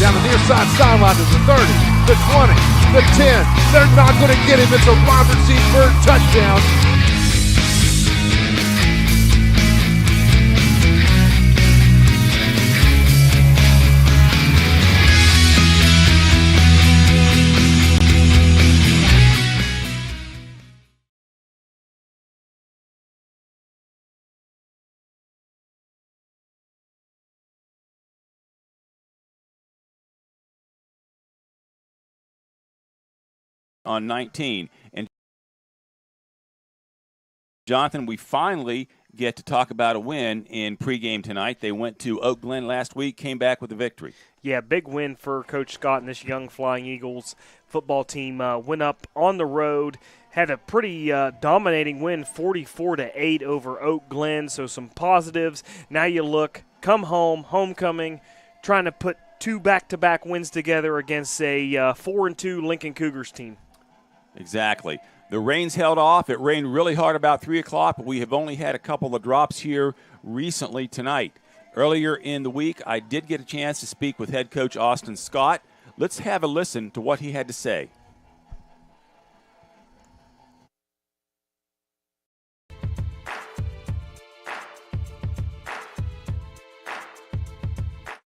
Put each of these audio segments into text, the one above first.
Down the near side sideline to the 30, the 20, the 10. They're not going to get him. It's a Robert C. Byrd touchdown. On 19. And Jonathan, we finally get to talk about a win in pregame tonight. They went to Oak Glen last week, came back with a victory. Yeah, big win for Coach Scott and this young Flying Eagles football team. Went up on the road, had a pretty dominating win, 44-8 over Oak Glen. So some positives. Now you look, come home, homecoming, trying to put two back-to-back wins together against a 4-2 Lincoln Cougars team. Exactly. The rain's held off. It rained really hard about 3 o'clock, but we have only had a couple of drops here recently tonight. Earlier in the week, I did get a chance to speak with head coach Austin Scott. Let's have a listen to what he had to say.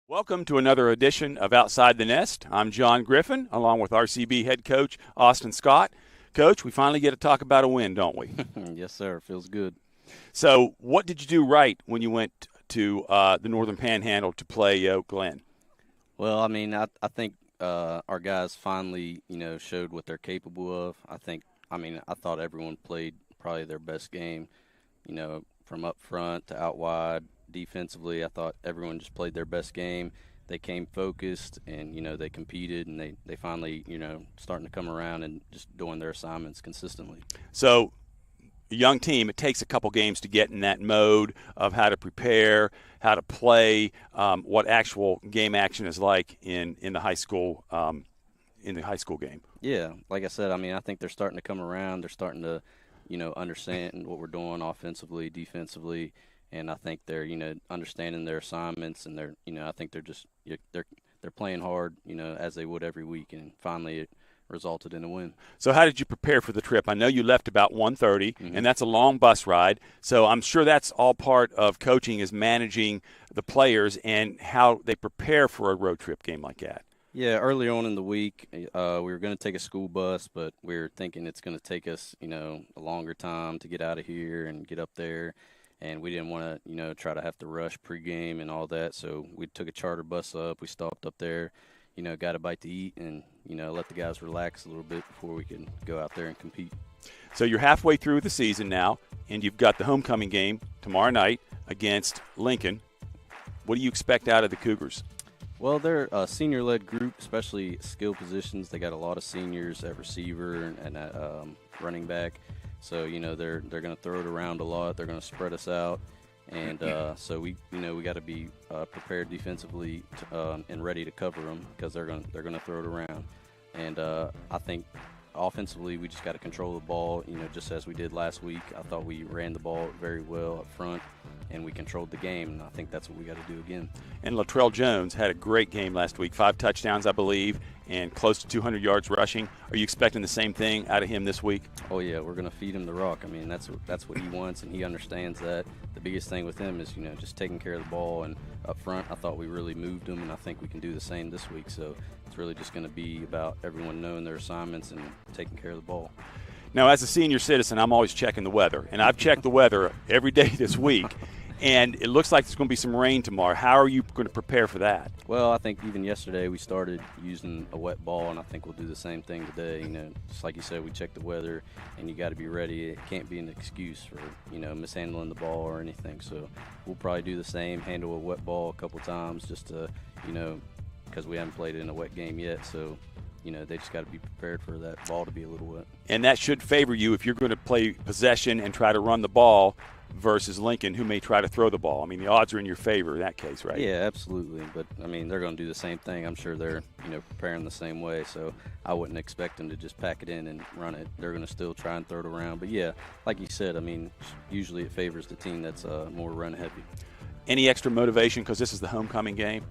Welcome to another edition of Outside the Nest. I'm John Griffin, along with RCB head coach Austin Scott. Coach, we finally get to talk about a win, don't we? Yes, sir. Feels good. So what did you do right when you went to the Northern Panhandle to play Oak Glen? Well, I mean, I think our guys finally, showed what they're capable of. I thought everyone played probably their best game, from up front to out wide. Defensively, I thought everyone just played their best game. They came focused and, they competed, and they finally, starting to come around and just doing their assignments consistently. So a young team, it takes a couple games to get in that mode of how to prepare, how to play, what actual game action is like in the high school game. Yeah, like I said, I think they're starting to come around. They're starting to, understand what we're doing offensively, defensively. And I think they're, understanding their assignments, and they're, I think they're playing hard, as they would every week, and finally it resulted in a win. So how did you prepare for the trip? I know you left about 1:30, and that's a long bus ride. So I'm sure that's all part of coaching, is managing the players and how they prepare for a road trip game like that. Yeah, early on in the week, we were going to take a school bus, but we were thinking it's going to take us, a longer time to get out of here and get up there. And we didn't want to, try to have to rush pregame and all that. So we took a charter bus up. We stopped up there, got a bite to eat, and, let the guys relax a little bit before we can go out there and compete. So you're halfway through the season now, and you've got the homecoming game tomorrow night against Lincoln. What do you expect out of the Cougars? Well, they're a senior-led group, especially skill positions. They got a lot of seniors at receiver and at running back. So, they're going to throw it around a lot. They're going to spread us out. And so we got to be prepared defensively and ready to cover them, because they're going to throw it around. And I think offensively we just got to control the ball, just as we did last week. I thought we ran the ball very well up front, and we controlled the game, and I think that's what we got to do again. And Latrell Jones had a great game last week, 5 touchdowns, I believe, and close to 200 yards rushing. Are you expecting the same thing out of him this week? Oh, yeah, we're going to feed him the rock. That's what he wants, and he understands that. The biggest thing with him is, just taking care of the ball. And up front, I thought we really moved him, and I think we can do the same this week. So it's really just going to be about everyone knowing their assignments and taking care of the ball. Now, as a senior citizen, I'm always checking the weather, and I've checked the weather every day this week. And it looks like there's going to be some rain tomorrow. How are you going to prepare for that? Well, I think even yesterday we started using a wet ball, and I think we'll do the same thing today. Just like you said, we check the weather, and you got to be ready. It can't be an excuse for, mishandling the ball or anything. So we'll probably do the same, handle a wet ball a couple times just to, because we haven't played in a wet game yet. So, they just got to be prepared for that ball to be a little wet. And that should favor you if you're going to play possession and try to run the ball versus Lincoln, who may try to throw the ball. The odds are in your favor in that case, right? Yeah, absolutely. But, they're going to do the same thing. I'm sure they're, preparing the same way. So I wouldn't expect them to just pack it in and run it. They're going to still try and throw it around. But, yeah, like you said, usually it favors the team that's more run-heavy. Any extra motivation because this is the homecoming game?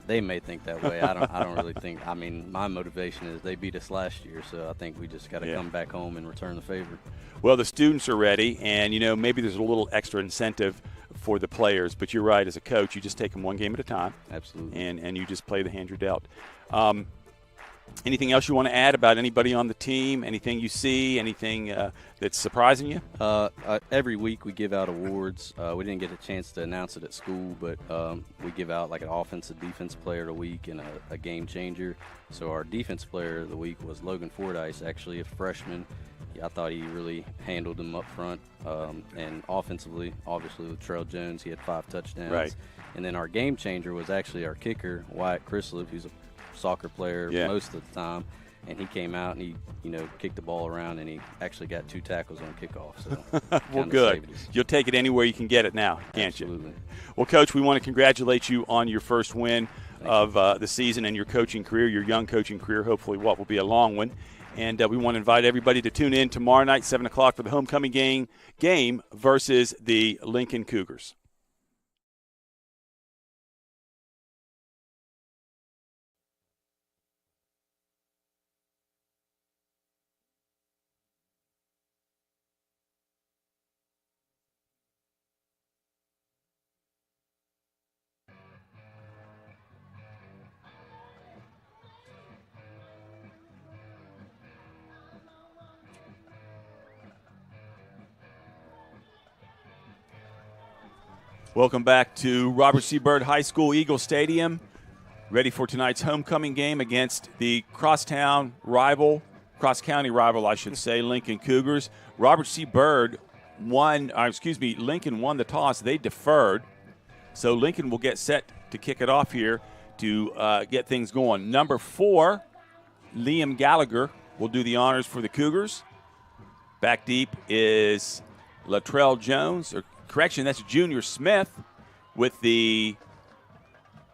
They may think that way. I don't really think. I mean, my motivation is they beat us last year, so I think we just got to come back home and return the favor. Well, the students are ready, and, maybe there's a little extra incentive for the players. But you're right, as a coach, you just take them one game at a time. Absolutely. And you just play the hand you're dealt. Anything else you want to add about anybody on the team? Anything you see? Anything that's surprising you? Every week we give out awards. We didn't get a chance to announce it at school, but we give out like an offensive defense player of the week and a game changer. So our defense player of the week was Logan Fordyce, actually a freshman. I thought he really handled them up front. And offensively, obviously, Latrell Jones, he had 5 touchdowns. Right. And then our game changer was actually our kicker, Wyatt Chrysler, who's a soccer player most of the time, and he came out and he kicked the ball around, and he actually got 2 tackles on kickoff. So well, good. You'll take it anywhere you can get it now, can't Absolutely. You? Well, Coach, we want to congratulate you on your first win of the season and your coaching career, your young coaching career. Hopefully, what will be a long one. And we want to invite everybody to tune in tomorrow night, 7 o'clock, for the homecoming game versus the Lincoln Cougars. Welcome back to Robert C. Byrd High School Eagle Stadium. Ready for tonight's homecoming game against the cross-county rival, I should say, Lincoln Cougars. Robert C. Byrd Lincoln won the toss. They deferred. So Lincoln will get set to kick it off here to get things going. Number 4, Liam Gallagher, will do the honors for the Cougars. Back deep is Latrell Jones, that's Junior Smith with the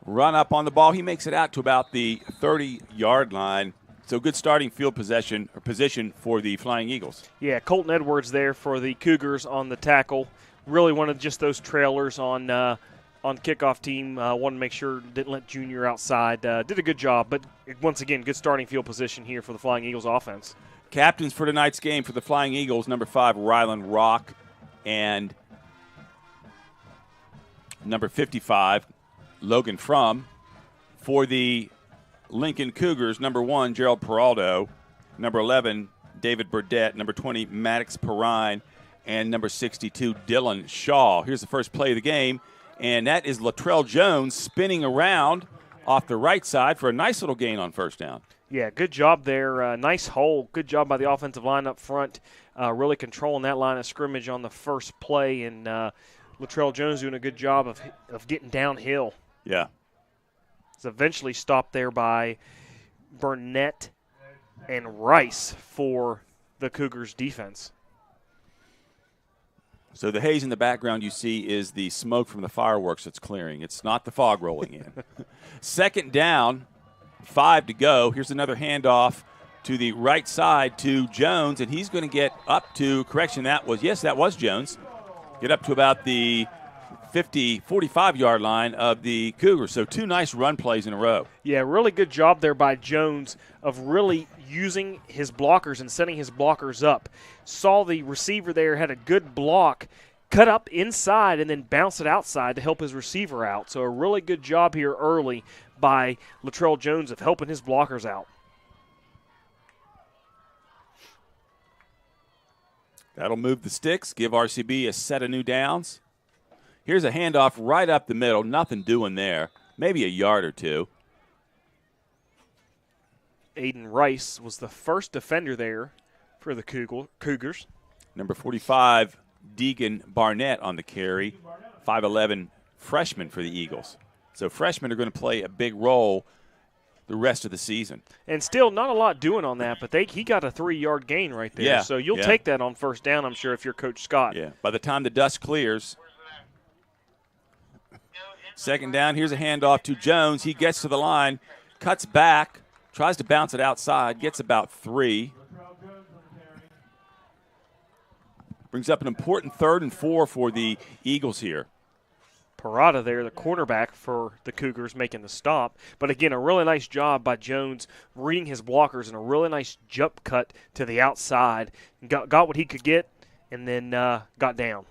run up on the ball. He makes it out to about the 30-yard line. So good starting field position for the Flying Eagles. Yeah, Colton Edwards there for the Cougars on the tackle. Really wanted just those trailers on kickoff team. Wanted to make sure didn't let Junior outside. Did a good job, but once again, good starting field position here for the Flying Eagles offense. Captains for tonight's game for the Flying Eagles, number 5, Ryland Rock, and number 55, Logan Frum. For the Lincoln Cougars, number 1, Gerald Peraldo, number 11, David Burdett, number 20, Maddox Perrine, and number 62, Dylan Shaw. Here's the first play of the game, and that is Latrell Jones spinning around off the right side for a nice little gain on first down. Yeah, good job there. Nice hole. Good job by the offensive line up front, really controlling that line of scrimmage on the first play, and Latrell Jones doing a good job of getting downhill. Yeah. It's eventually stopped there by Burnett and Rice for the Cougars defense. So the haze in the background you see is the smoke from the fireworks that's clearing. It's not the fog rolling in. Second down, 5 to go. Here's another handoff to the right side to Jones, and he's going to get up to, that was Jones. Get up to about the 45-yard line of the Cougars. So 2 nice run plays in a row. Yeah, really good job there by Jones of really using his blockers and setting his blockers up. Saw the receiver there, had a good block, cut up inside, and then bounce it outside to help his receiver out. So a really good job here early by Latrell Jones of helping his blockers out. That'll move the sticks, give RCB a set of new downs. Here's a handoff right up the middle. Nothing doing there. Maybe a yard or 2. Aiden Rice was the first defender there for the Cougars. Number 45, Deegan Barnett on the carry. 5'11", freshman for the Eagles. So freshmen are going to play a big role the rest of the season. And still not a lot doing on that, but he got a 3-yard gain right there. Yeah, so you'll take that on first down, I'm sure, if you're Coach Scott. Yeah. By the time the dust clears. Second down, here's a handoff to Jones. He gets to the line, cuts back, tries to bounce it outside, gets about 3. Brings up an important 3rd and 4 for the Eagles here. Parada there, the cornerback for the Cougars, making the stop. But again, a really nice job by Jones reading his blockers and a really nice jump cut to the outside. Got what he could get and then got down.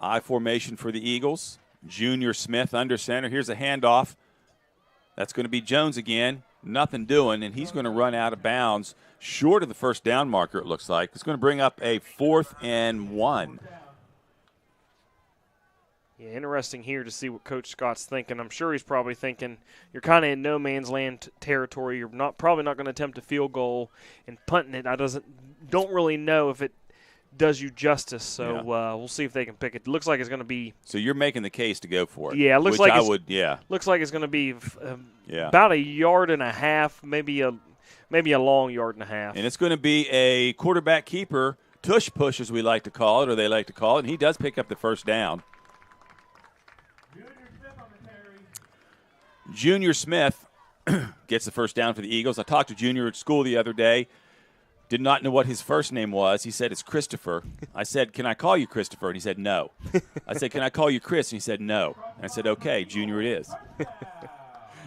I formation for the Eagles. Junior Smith under center. Here's a handoff. That's going to be Jones again. Nothing doing, and he's going to run out of bounds short of the first down marker, it looks like. It's going to bring up a 4th and 1. Yeah, interesting here to see what Coach Scott's thinking. I'm sure he's probably thinking you're kind of in no man's land territory. You're probably not going to attempt a field goal and punting it. Don't really know if it does you justice. So we'll see if they can pick it. Looks like it's going to be. So you're making the case to go for it. Yeah, it looks which like I would. Yeah, looks like it's going to be yeah, about a yard and a half, maybe a long yard and a half. and it's going to be a quarterback keeper, tush push as we like to call it, or they like to call it, and he does pick up the first down. Junior Smith gets the first down for the Eagles. I talked to Junior at school the other day. Did not know what his first name was. He said, it's Christopher. I said, can I call you Christopher? And he said, no. I said, can I call you Chris? And he said, no. And I said, okay, Junior it is.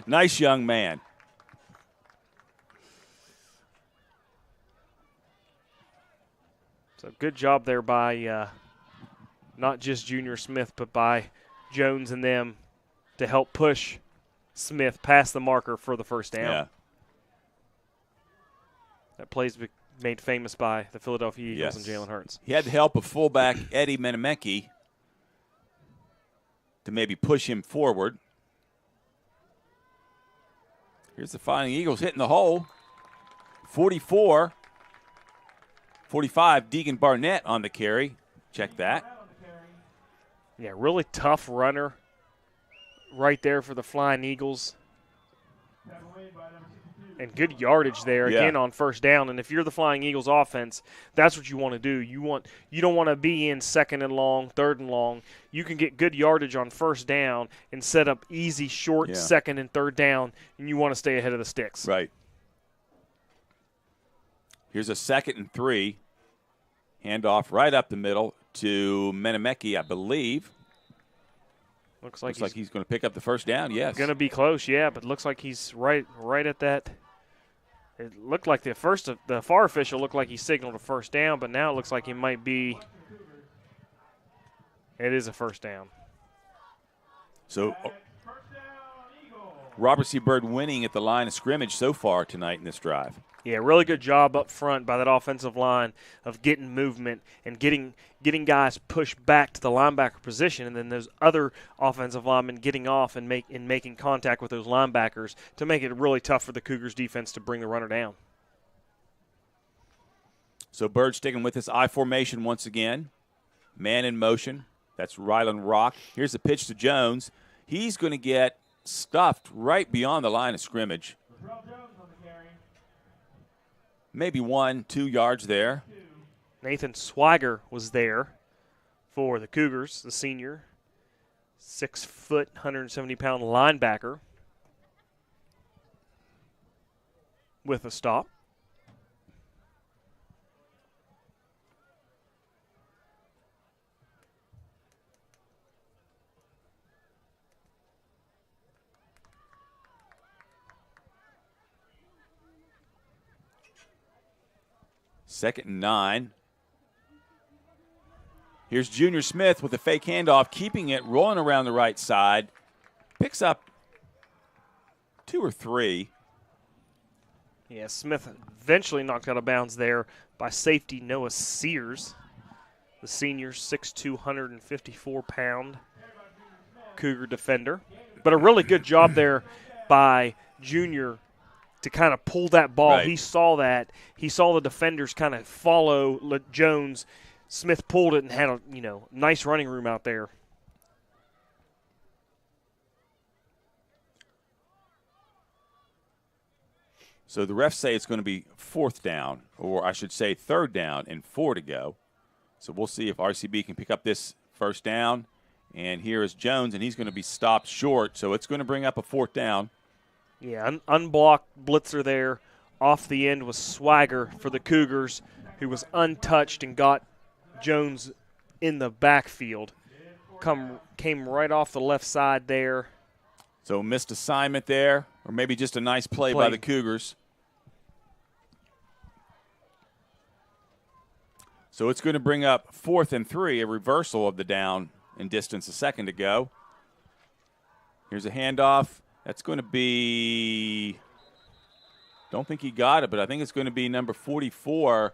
Nice young man. So good job there by not just Junior Smith, but by Jones and them to help push Smith past the marker for the first down. Yeah. That play's made famous by the Philadelphia Eagles Yes. and Jalen Hurts. He had the help of fullback Eddie Menameki to maybe push him forward. Here's the Fighting Eagles hitting the hole. 44. 45, Deegan Barnett on the carry. Check that. Yeah, really tough runner right there for the Flying Eagles. And good yardage there, again, on first down. And if you're the Flying Eagles offense, that's what you want to do. You don't want to be in 2nd and long, 3rd and long. You can get good yardage on first down and set up easy, short 2nd and 3rd down, and you want to stay ahead of the sticks. Right. Here's a 2nd and 3. Handoff right up the middle to Menameki, I believe. Looks like he's going to pick up the first down, yes. Going to be close, yeah, but looks like he's right at that. It looked like the far official looked like he signaled a first down, but now it looks like he might be. It is a first down. So Robert C. Byrd winning at the line of scrimmage so far tonight in this drive. Yeah, really good job up front by that offensive line of getting movement and getting guys pushed back to the linebacker position, and then those other offensive linemen getting off and making contact with those linebackers to make it really tough for the Cougars defense to bring the runner down. So Byrd sticking with this I formation once again. Man in motion. That's Rylan Rock. Here's the pitch to Jones. He's going to get stuffed right beyond the line of scrimmage. Maybe 1-2 yards there. Nathan Swiger was there for the Cougars, the senior. 6 foot, 170-pound linebacker with a stop. Second and 9. Here's Junior Smith with a fake handoff, keeping it, rolling around the right side. Picks up 2 or 3. Yeah, Smith eventually knocked out of bounds there by safety Noah Sears, the senior, 6'2", 154-pound Cougar defender. But a really good job there by Junior to kind of pull that ball. Right. He saw that. He saw the defenders kind of follow Jones. Smith pulled it and had a nice running room out there. So the refs say it's going to be 4th down, or I should say 3rd down and 4 to go. So we'll see if RCB can pick up this first down. And here is Jones, and he's going to be stopped short. So it's going to bring up a 4th down. Yeah, unblocked blitzer there Off the end was Swagger for the Cougars, who was untouched and got Jones in the backfield. Came right off the left side there. So missed assignment there, or maybe just a nice play by the Cougars. So it's going to bring up 4th and 3, a reversal of the down and distance a second to go. Here's a handoff. That's going to be, don't think he got it, but I think it's going to be number 44,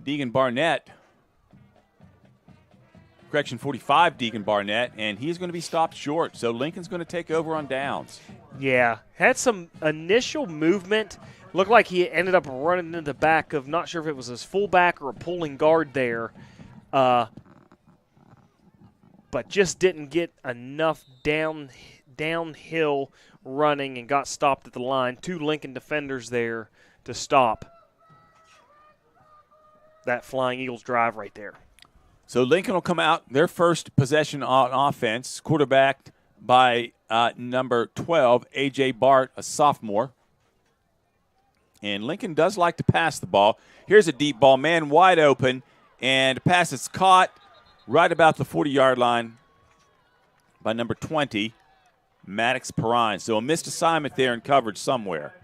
Deegan Barnett. Correction, 45, Deegan Barnett, and he's going to be stopped short. So Lincoln's going to take over on downs. Yeah, had some initial movement. Looked like he ended up running into the back of, not sure if it was his fullback or a pulling guard there, but just didn't get enough downhill running and got stopped at the line. 2 Lincoln defenders there to stop that Flying Eagles drive right there. So Lincoln will come out, their first possession on offense, quarterbacked by number 12, A.J. Bart, a sophomore. And Lincoln does like to pass the ball. Here's a deep ball, man wide open, and the pass is caught right about the 40-yard line by number 20, Maddox Perrine. So a missed assignment there in coverage somewhere.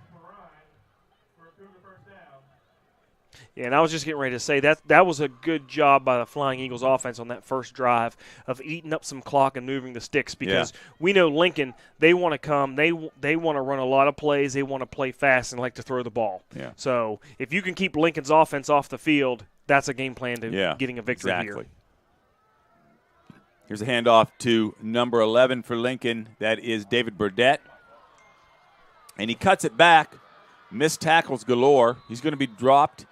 Yeah, and I was just getting ready to say that was a good job by the Flying Eagles offense on that first drive of eating up some clock and moving the sticks, because we know Lincoln, they want to come, they want to run a lot of plays, they want to play fast and like to throw the ball. Yeah. So if you can keep Lincoln's offense off the field, that's a game plan to getting a victory here. Here's a handoff to number 11 for Lincoln. That is David Burdett. And he cuts it back. Missed tackles galore. He's going to be dropped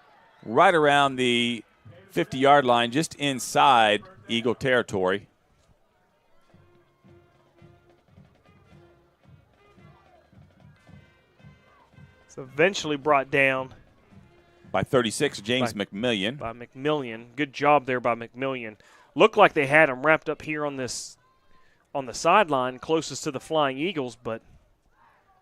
right around the 50-yard line, just inside Eagle territory. It's eventually brought down by 36, James McMillian. By McMillian. Good job there by McMillian. Looked like they had him wrapped up here on the sideline closest to the Flying Eagles, but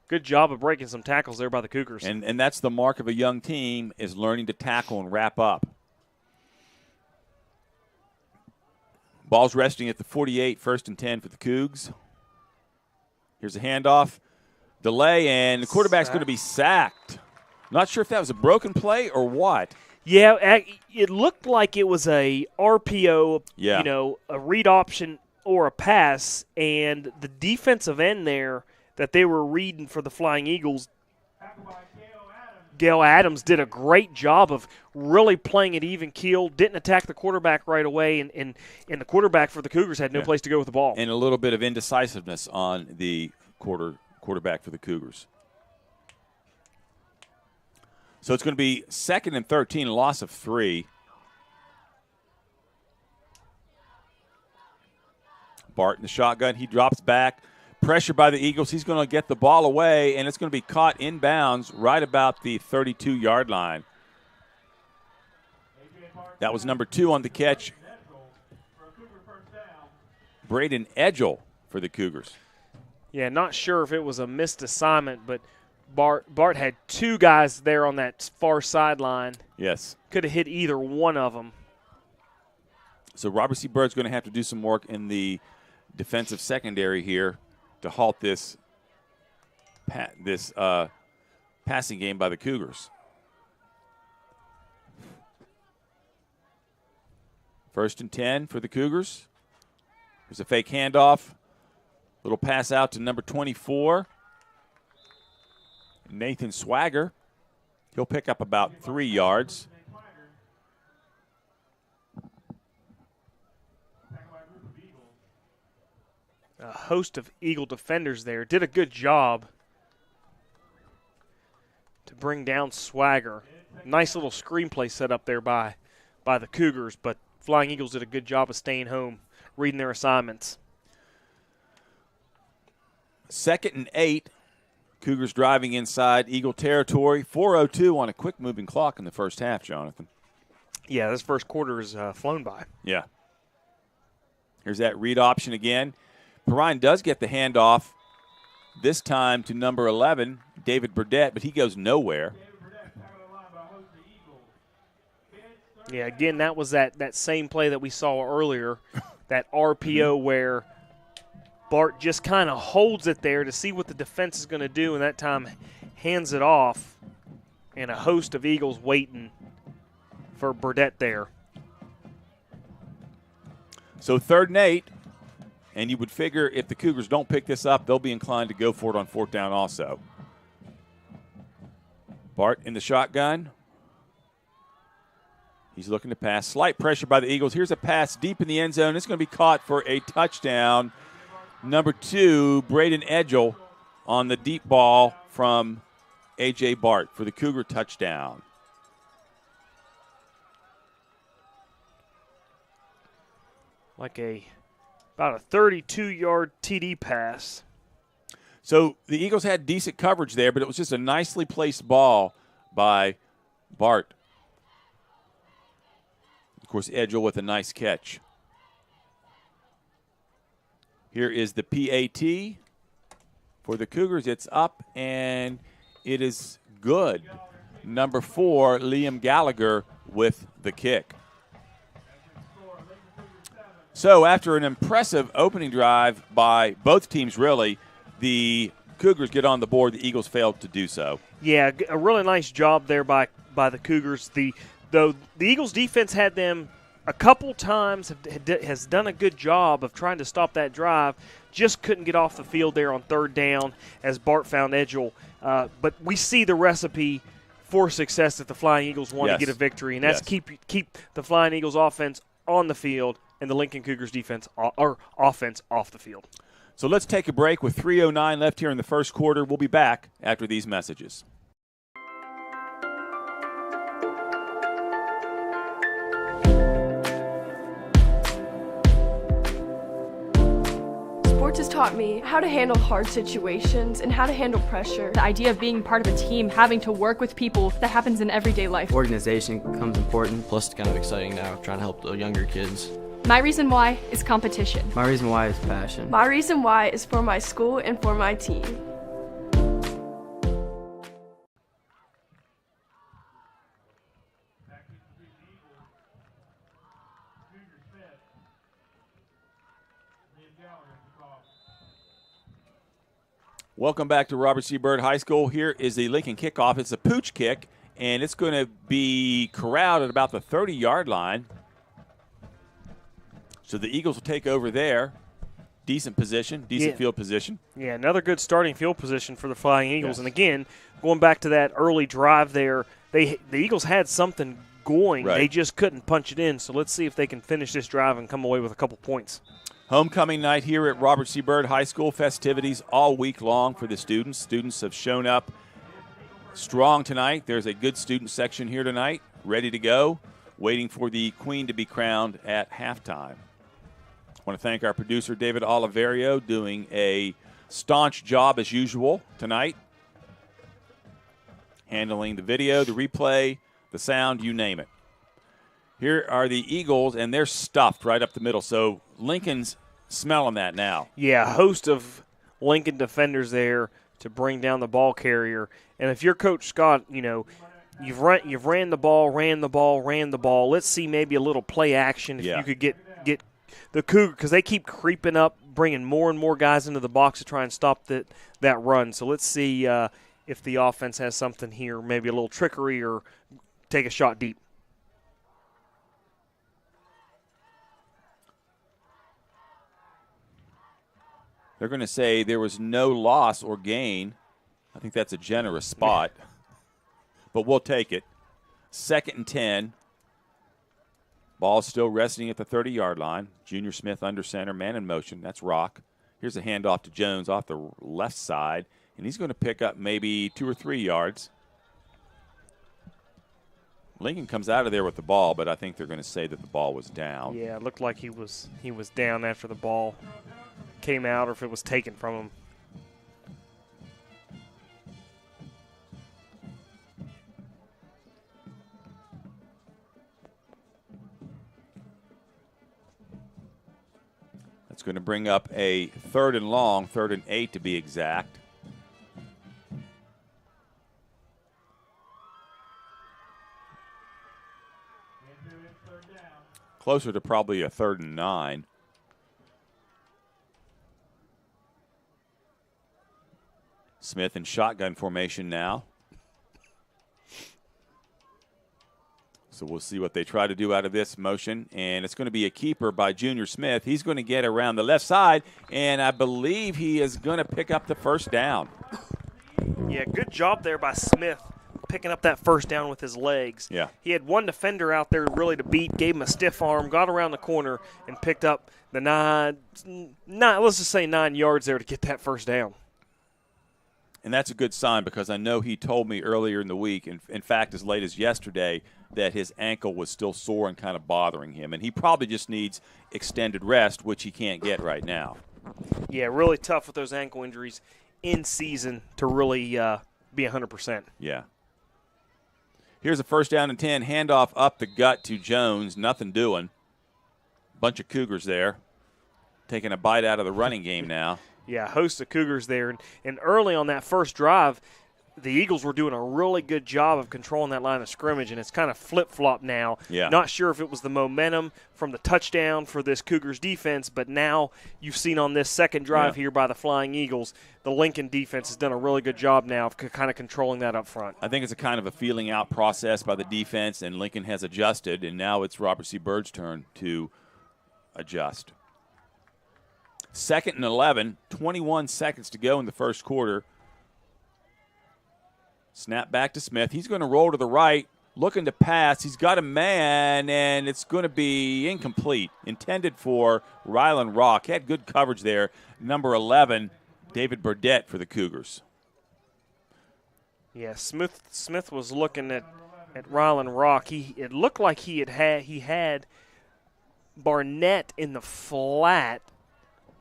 good job of breaking some tackles there by the Cougars. And that's the mark of a young team, is learning to tackle and wrap up. Ball's resting at the 48, 1st and 10 for the Cougs. Here's a handoff. Delay, and the quarterback's going to be sacked. Not sure if that was a broken play or what. Yeah, it looked like it was a RPO, a read option or a pass, and the defensive end there that they were reading for the Flying Eagles, Gail Adams, did a great job of really playing it even keel, didn't attack the quarterback right away, and the quarterback for the Cougars had no place to go with the ball. And a little bit of indecisiveness on the quarterback for the Cougars. So it's going to be 2nd and 13, a loss of 3. Bart in the shotgun. He drops back. Pressure by the Eagles. He's going to get the ball away, and it's going to be caught inbounds right about the 32-yard line. That was number 2 on the catch, Braden Edgell for the Cougars. Yeah, not sure if it was a missed assignment, but Bart had 2 guys there on that far sideline. Yes. Could have hit either one of them. So Robert C. Bird's going to have to do some work in the defensive secondary here to halt this passing game by the Cougars. 1st and 10 for the Cougars. There's a fake handoff. Little pass out to number 24, Nathan Swagger. He'll pick up about 3 yards. A host of Eagle defenders there. Did a good job to bring down Swagger. Nice little screenplay set up there by the Cougars, but Flying Eagles did a good job of staying home, reading their assignments. 2nd and 8. Cougars driving inside Eagle territory. 4:02 on a quick-moving clock in the first half, Jonathan. Yeah, this first quarter is flown by. Yeah. Here's that read option again. Perrine does get the handoff, this time to number 11, David Burdett, but he goes nowhere. Yeah, again, that was that same play that we saw earlier, that RPO where Bart just kind of holds it there to see what the defense is going to do, and that time hands it off, and a host of Eagles waiting for Burdett there. So 3rd and 8, and you would figure if the Cougars don't pick this up, they'll be inclined to go for it on 4th down also. Bart in the shotgun. He's looking to pass. Slight pressure by the Eagles. Here's a pass deep in the end zone. It's going to be caught for a touchdown. Number 2, Braden Edgell on the deep ball from A.J. Bart for the Cougar touchdown. Like about a 32-yard TD pass. So the Eagles had decent coverage there, but it was just a nicely placed ball by Bart. Of course, Edgell with a nice catch. Here is the PAT for the Cougars. It's up, and it is good. Number 4, Liam Gallagher with the kick. So after an impressive opening drive by both teams, really, the Cougars get on the board. The Eagles failed to do so. Yeah, a really nice job there by the Cougars. Though the Eagles defense had them a couple times, has done a good job of trying to stop that drive, just couldn't get off the field there on 3rd down as Bart found Edgell. But we see the recipe for success that the Flying Eagles want to get a victory, and that's keep the Flying Eagles offense on the field and the Lincoln Cougars defense or offense off the field. So let's take a break with 3:09 left here in the first quarter. We'll be back after these messages. Sports has taught me how to handle hard situations and how to handle pressure. The idea of being part of a team, having to work with people, that happens in everyday life. Organization becomes important. Plus, it's kind of exciting now, trying to help the younger kids. My reason why is competition. My reason why is passion. My reason why is for my school and for my team. Welcome back to Robert C. Byrd High School. Here is the Lincoln kickoff. It's a pooch kick, and it's going to be corralled at about the 30-yard line. So the Eagles will take over there. Decent position, decent field position. Yeah, another good starting field position for the Flying Eagles. Yes. And again, going back to that early drive there, the Eagles had something going. Right. They just couldn't punch it in. So let's see if they can finish this drive and come away with a couple points. Homecoming night here at Robert C. Byrd High School. Festivities all week long for the students. Students have shown up strong tonight. There's a good student section here tonight, ready to go, waiting for the queen to be crowned at halftime. I want to thank our producer, David Oliverio, doing a staunch job as usual tonight, handling the video, the replay, the sound, you name it. Here are the Eagles, and they're stuffed right up the middle. So Lincoln's smelling that now. Yeah, a host of Lincoln defenders there to bring down the ball carrier. And if you're Coach Scott, you know, you've ran the ball. Let's see maybe a little play action if you could get the Cougar, because they keep creeping up, bringing more and more guys into the box to try and stop that run. So let's see if the offense has something here, maybe a little trickery or take a shot deep. They're going to say there was no loss or gain. I think that's a generous spot, but we'll take it. 2nd and 10. Ball still resting at the 30-yard line. Junior Smith under center, man in motion. That's Rock. Here's a handoff to Jones off the left side, and he's going to pick up maybe 2 or 3 yards. Lincoln comes out of there with the ball, but I think they're going to say that the ball was down. Yeah, it looked like he was down after the ball came out, or if it was taken from him. That's going to bring up a 3rd and long, 3rd and 8 to be exact. closer to probably a 3rd and 9. Smith in shotgun formation now. So we'll see what they try to do out of this motion. And it's going to be a keeper by Junior Smith. He's going to get around the left side, and I believe he is going to pick up the first down. Yeah, good job there by Smith picking up that first down with his legs. Yeah. He had one defender out there really to beat, gave him a stiff arm, got around the corner, and picked up the let's just say 9 yards there to get that first down. And that's a good sign because I know he told me earlier in the week, in fact, as late as yesterday, that his ankle was still sore and kind of bothering him. And he probably just needs extended rest, which he can't get right now. Yeah, really tough with those ankle injuries in season to really be 100%. Yeah. Here's a 1st down and 10. Handoff up the gut to Jones. Nothing doing. Bunch of Cougars there. Taking a bite out of the running game now. Yeah, a host of Cougars there. And early on that first drive, the Eagles were doing a really good job of controlling that line of scrimmage, and it's kind of flip-flopped now. Yeah. Not sure if it was the momentum from the touchdown for this Cougars defense, but now you've seen on this second drive here by the Flying Eagles, the Lincoln defense has done a really good job now of kind of controlling that up front. I think it's a kind of a feeling out process by the defense, and Lincoln has adjusted, and now it's Robert C. Byrd's turn to adjust. 2nd and 11, 21 seconds to go in the first quarter. Snap back to Smith. He's going to roll to the right, looking to pass. He's got a man, and it's going to be incomplete. Intended for Rylan Rock. Had good coverage there. Number 11, David Burdett for the Cougars. Yeah, Smith was looking at Rylan Rock. It looked like he had Barnett in the flat,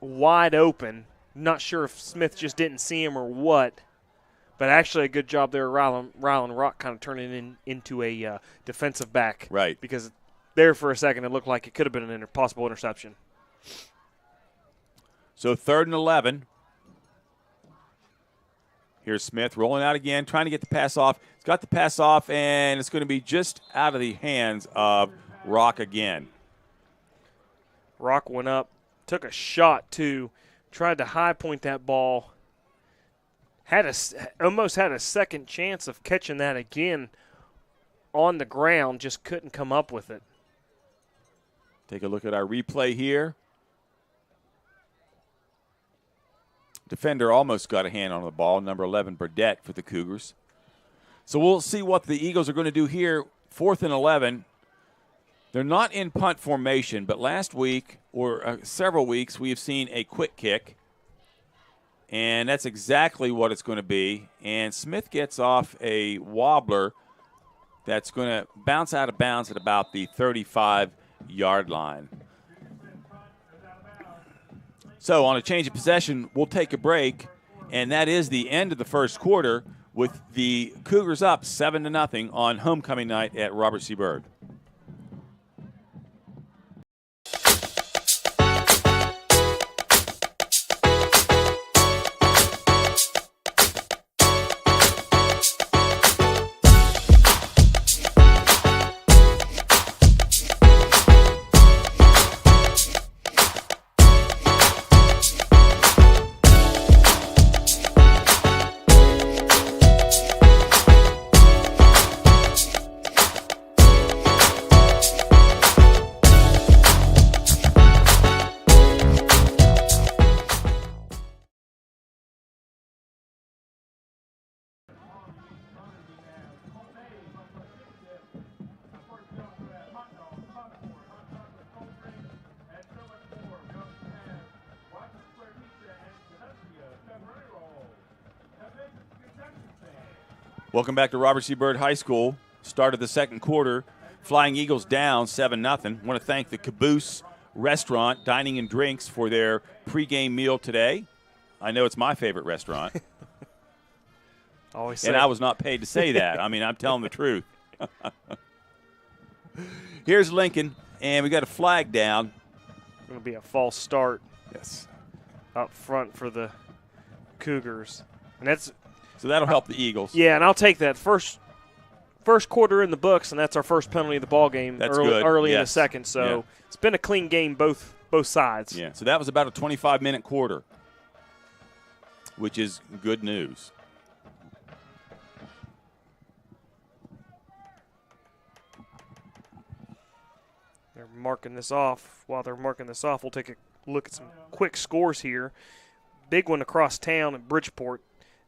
wide open. Not sure if Smith just didn't see him or what. But actually a good job there, Rylan Rock kind of turning into a defensive back. Right. Because there for a second it looked like it could have been an possible interception. So 3rd and 11. Here's Smith rolling out again, trying to get the pass off. He's got the pass off, and it's going to be just out of the hands of Rock again. Rock went up, took a shot too, tried to high point that ball. Almost had a second chance of catching that again on the ground, just couldn't come up with it. Take a look at our replay here. Defender almost got a hand on the ball, number 11, Burdett for the Cougars. So we'll see what the Eagles are going to do here. 4th and 11. They're not in punt formation, but last week or several weeks we have seen a quick kick. And that's exactly what it's going to be. And Smith gets off a wobbler that's going to bounce out of bounds at about the 35-yard line. So on a change of possession, we'll take a break. And that is the end of the first quarter with the Cougars up 7-0 on homecoming night at Robert C. Byrd. Welcome back to Robert C. Byrd High School. Start of the second quarter. Flying Eagles down 7-0. Want to thank the Caboose Restaurant, Dining and Drinks for their pregame meal today. I know it's my favorite restaurant. Always. And I was not paid to say that. I mean, I'm telling the truth. Here's Lincoln, and we got a flag down. Going to be a false start. Yes. Up front for the Cougars. And that's So that'll help the Eagles. Yeah, and I'll take that. First first quarter in the books, and that's our first penalty of the ball game That's early, good. early in the Yes. second. So Yeah. it's been a clean game both sides. Yeah, so that was about a 25-minute quarter, which is good news. They're marking this off. While they're marking this off, we'll take a look at some quick scores here. Big one across town at Bridgeport.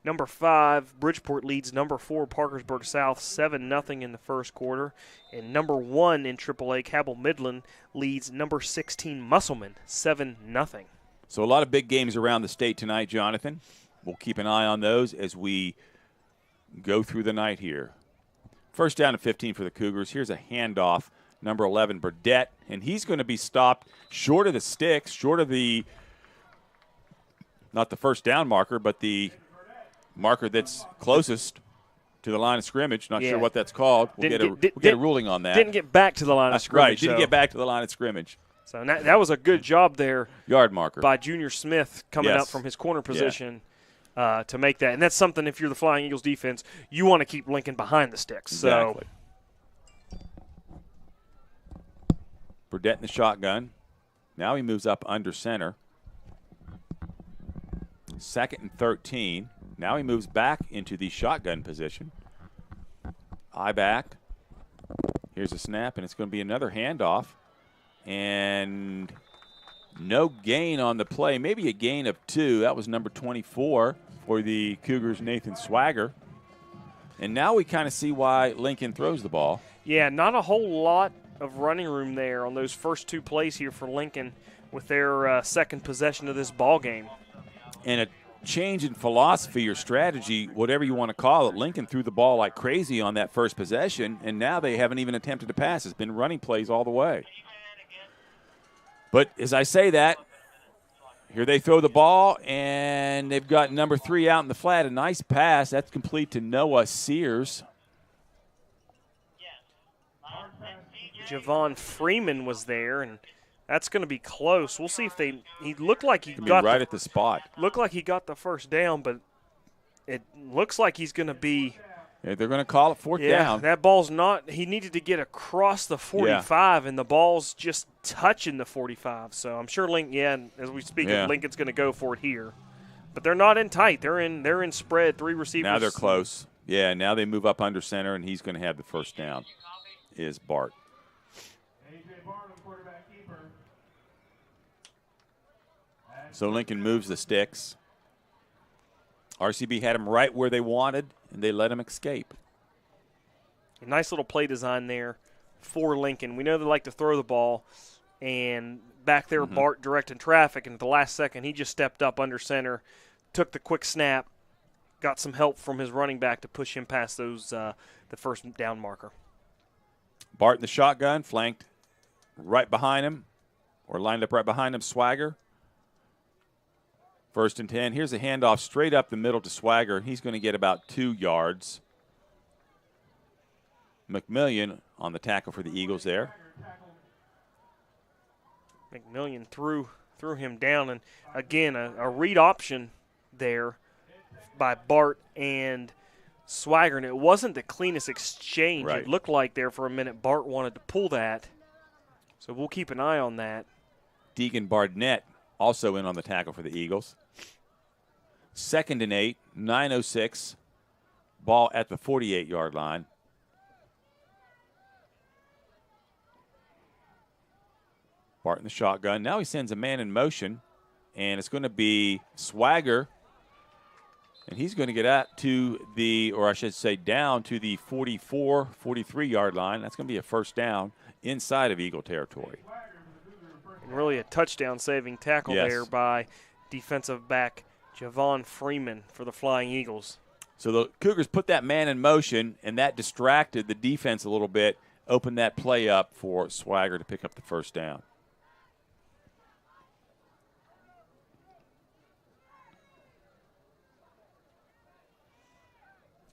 Number 5, Bridgeport leads number 4, Parkersburg South, 7-0 in the first quarter. And number 1 in AAA, Cabell Midland, leads number 16, Musselman, 7-0. So a lot of big games around the state tonight, Jonathan. We'll keep an eye on those as we go through the night here. First down and 15 for the Cougars. Here's a handoff, number 11, Burdett, and he's going to be stopped short of the sticks, short of the, not the first down marker, but the marker that's closest to the line of scrimmage. Not sure what that's called. We'll get a ruling on that. Didn't get back to the line of That's scrimmage. right. Didn't get back to the line of scrimmage. So that was a good job there Yard marker. by Junior Smith coming Yes. up from his corner position to make that. And that's something, if you're the Flying Eagles defense, you want to keep Lincoln behind the sticks. Exactly. So Burdett in the shotgun. Now he moves up under center. 2nd and 13. Now he moves back into the shotgun position. Eye back. Here's a snap, and it's going to be another handoff. And no gain on the play. Maybe a gain of 2. That was number 24 for the Cougars, Nathan Swagger. And now we kind of see why Lincoln throws the ball. yeah, not a whole lot of running room there on those first 2 plays here for Lincoln with their second possession of this ball game. And a change in philosophy or strategy, whatever you want to call it. Lincoln threw the ball like crazy on that first possession, and now they haven't even attempted to pass. It's been running plays all the way. But as I say that, here they throw the ball, and they've got number 3 out in the flat. A nice pass. That's complete to Noah Sears. Javon Freeman was there, and that's going to be close. We'll see if he looked like he Gonna be got right at the spot. looked like he got the first down, but it looks like he's going to be They're going to call it 4th down. That ball's not. He needed to get across the 45, and the ball's just touching the 45. So I'm sure as we speak, Lincoln's going to go for it here, but they're not in tight. They're in spread. 3 receivers. Now they're close. Yeah, now they move up under center, and he's going to have the first down. Is Bart. So Lincoln moves the sticks. RCB had him right where they wanted, and they let him escape. A nice little play design there for Lincoln. We know they like to throw the ball, and back there Bart directing traffic, and at the last second he just stepped up under center, took the quick snap, got some help from his running back to push him past those the first down marker. Bart in the shotgun, flanked right behind him, or lined up right behind him, Swagger. 1st and 10. Here's a handoff straight up the middle to Swagger. He's going to get about 2 yards. McMillian on the tackle for the Eagles there. McMillian threw him down, and again a read option there by Bart and Swagger, and it wasn't the cleanest exchange. Right. It looked like there for a minute Bart wanted to pull that, so we'll keep an eye on that. Deegan Barnett also in on the tackle for the Eagles. 2nd and 8, 9:06. Ball at the 48-yard line. Bart in the shotgun. Now he sends a man in motion, and it's going to be Swagger. And he's going to get out to the, or I should say down to the 44, 43-yard line. That's going to be a first down inside of Eagle territory. And really a touchdown-saving tackle there by defensive back Javon Freeman for the Flying Eagles. So the Cougars put that man in motion, and that distracted the defense a little bit, opened that play up for Swagger to pick up the first down.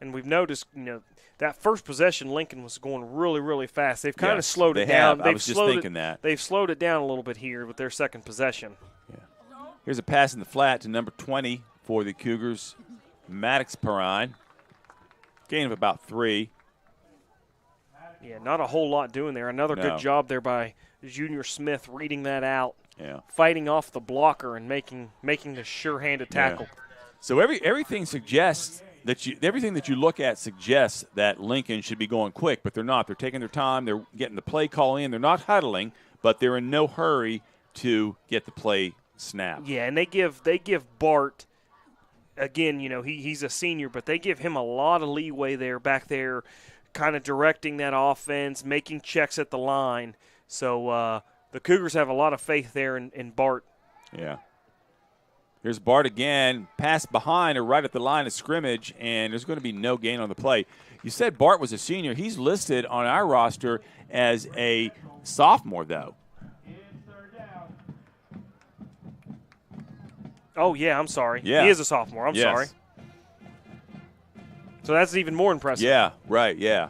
And we've noticed, that first possession, Lincoln was going really, really fast. They've kind of slowed it down. I was just thinking that. They've slowed it down a little bit here with their second possession. Here's a pass in the flat to number 20 for the Cougars, Maddox Perrine. Gain of about 3. Yeah, not a whole lot doing there. Another No. good job there by Junior Smith reading that out, Yeah. fighting off the blocker and making the sure-handed tackle. So everything suggests that everything that you look at suggests that Lincoln should be going quick, but they're not. They're taking their time. They're getting the play call in. They're not huddling, but they're in no hurry to get the play snapped. Yeah, and they give Bart, again, he's a senior, but they give him a lot of leeway there back there, kind of directing that offense, making checks at the line. So the Cougars have a lot of faith there in Bart. Yeah. Here's Bart again, pass behind or right at the line of scrimmage, and there's going to be no gain on the play. You said Bart was a senior. He's listed on our roster as a sophomore, though. Oh, yeah, I'm sorry. Yeah. He is a sophomore. I'm Yes. sorry. So that's even more impressive. Yeah, right, yeah.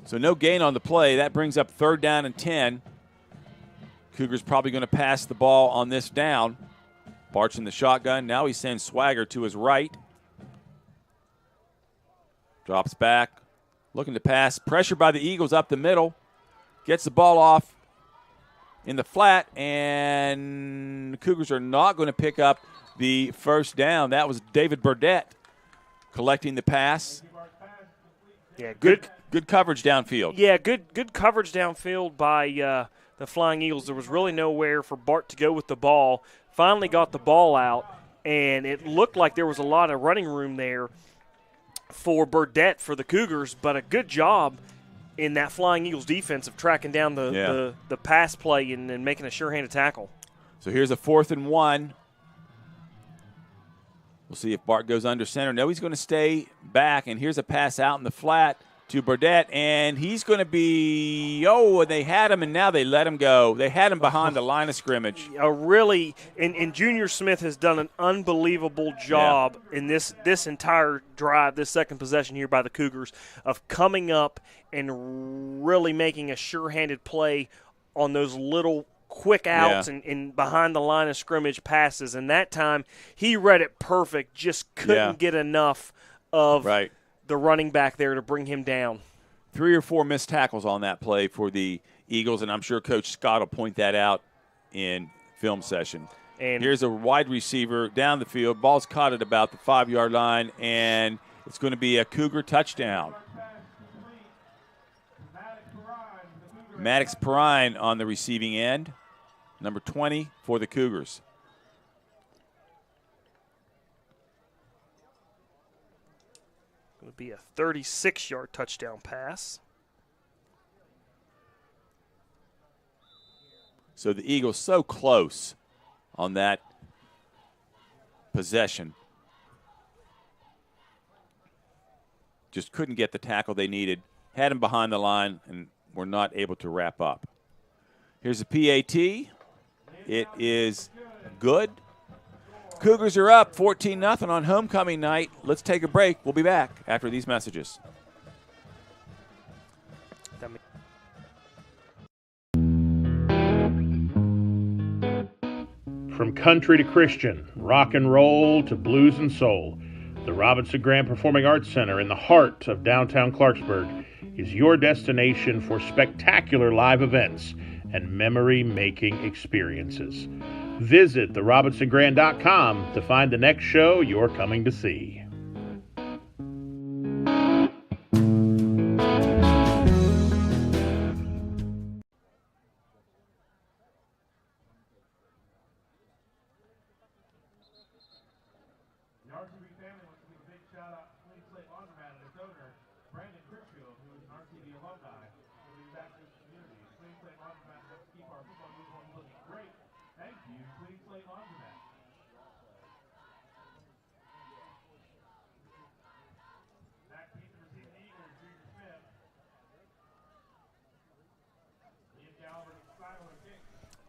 So no gain on the play. That brings up 3rd down and 10. Cougars probably going to pass the ball on this down. Bart's in the shotgun. Now he sends Swagger to his right. Drops back. Looking to pass. Pressure by the Eagles up the middle. Gets the ball off in the flat, and the Cougars are not going to pick up the first down. That was David Burdett collecting the pass. Yeah, Good coverage downfield. Yeah, good coverage downfield by the Flying Eagles. There was really nowhere for Bart to go with the ball. Finally got the ball out, and it looked like there was a lot of running room there for Burdett for the Cougars, but a good job in that Flying Eagles defense of tracking down the pass play and making a sure-handed tackle. So here's a 4th and 1. We'll see if Bart goes under center. No, he's going to stay back, and here's a pass out in the flat to Burdett, and he's going to be, they had him, and now they let him go. They had him behind the line of scrimmage. And Junior Smith has done an unbelievable job in this entire drive, this second possession here by the Cougars, of coming up and really making a sure-handed play on those little quick outs and behind the line of scrimmage passes. And that time he read it perfect, just couldn't get enough of the running back there to bring him down. 3 or 4 missed tackles on that play for the Eagles, and I'm sure Coach Scott will point that out in film session. And here's a wide receiver down the field. Ball's caught at about the 5-yard line, and it's going to be a Cougar touchdown. Maddox Perrine on the receiving end, number 20 for the Cougars. Going to be a 36-yard touchdown pass. So the Eagles so close on that possession. Just couldn't get the tackle they needed. Had him behind the line and were not able to wrap up. Here's a PAT. It is good. Cougars are up 14-0 on homecoming night. Let's take a break. We'll be back after these messages. From country to Christian, rock and roll to blues and soul, the Robinson Grand Performing Arts Center in the heart of downtown Clarksburg is your destination for spectacular live events and memory-making experiences. Visit therobinsongrand.com to find the next show you're coming to see.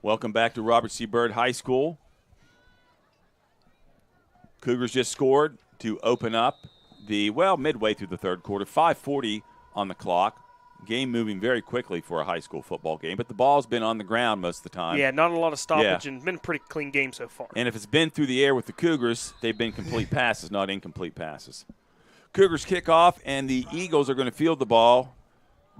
Welcome back to Robert C. Byrd High School. Cougars just scored to open up midway through the third quarter. 5:40 on the clock. game moving very quickly for a high school football game, but the ball's been on the ground most of the time. Yeah, not a lot of stoppage and been a pretty clean game so far. And if it's been through the air with the Cougars, they've been complete passes, not incomplete passes. Cougars kick off, and the Eagles are going to field the ball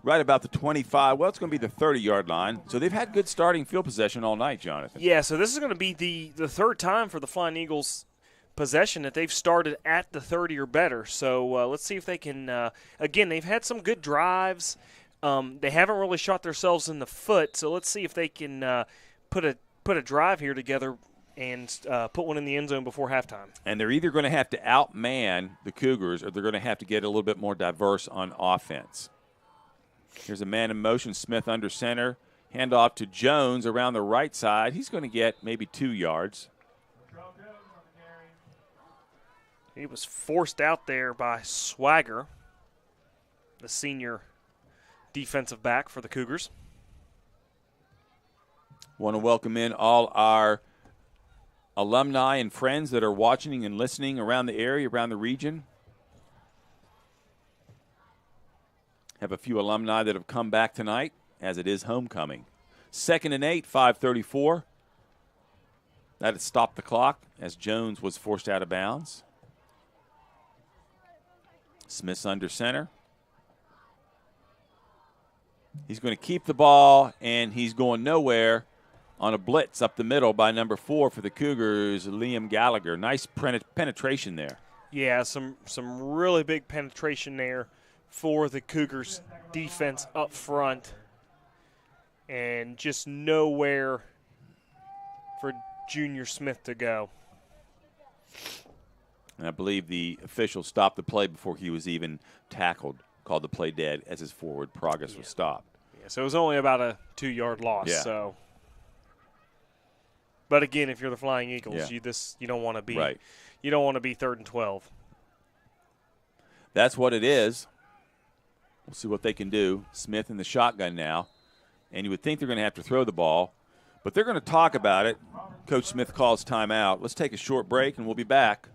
right about the 25. Well, it's going to be the 30-yard line. So they've had good starting field possession all night, Jonathan. Yeah, so this is going to be the third time for the Flying Eagles possession that they've started at the 30 or better. So let's see if they can again, they've had some good drives. They haven't really shot themselves in the foot, so let's see if they can put a drive here together and put one in the end zone before halftime. And they're either going to have to outman the Cougars or they're going to have to get a little bit more diverse on offense. Here's a man in motion, Smith under center. Handoff to Jones around the right side. He's going to get maybe 2 yards. He was forced out there by Swagger, the senior defensive back for the Cougars. Want to welcome in all our alumni and friends that are watching and listening around the area, around the region. Have a few alumni that have come back tonight, as it is homecoming. 2nd and 8, 5:34. That had stopped the clock as Jones was forced out of bounds. Smith's under center. He's going to keep the ball, and he's going nowhere on a blitz up the middle by number 4 for the Cougars, Liam Gallagher. Nice penetration there. Yeah, some really big penetration there for the Cougars defense up front, and just nowhere for Junior Smith to go. And I believe the official stopped the play before he was even tackled, called the play dead as his forward progress was stopped. Yeah, so it was only about a 2-yard loss. Yeah. So, but again, if you're the Flying Eagles, you don't want to be You don't want to be 3rd and 12. That's what it is. We'll see what they can do. Smith in the shotgun now, and you would think they're going to have to throw the ball, but they're going to talk about it. Coach Smith calls timeout. Let's take a short break, and we'll be back.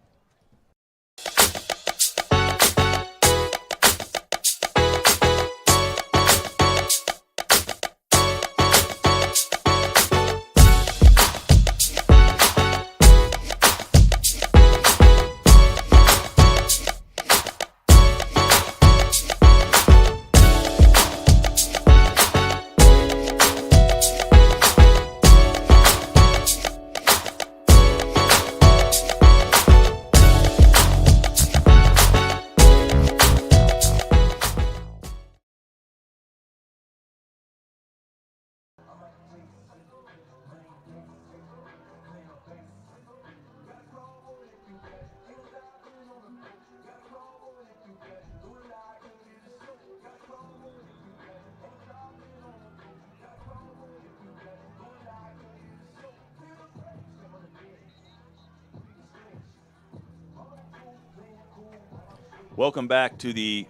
Welcome back to the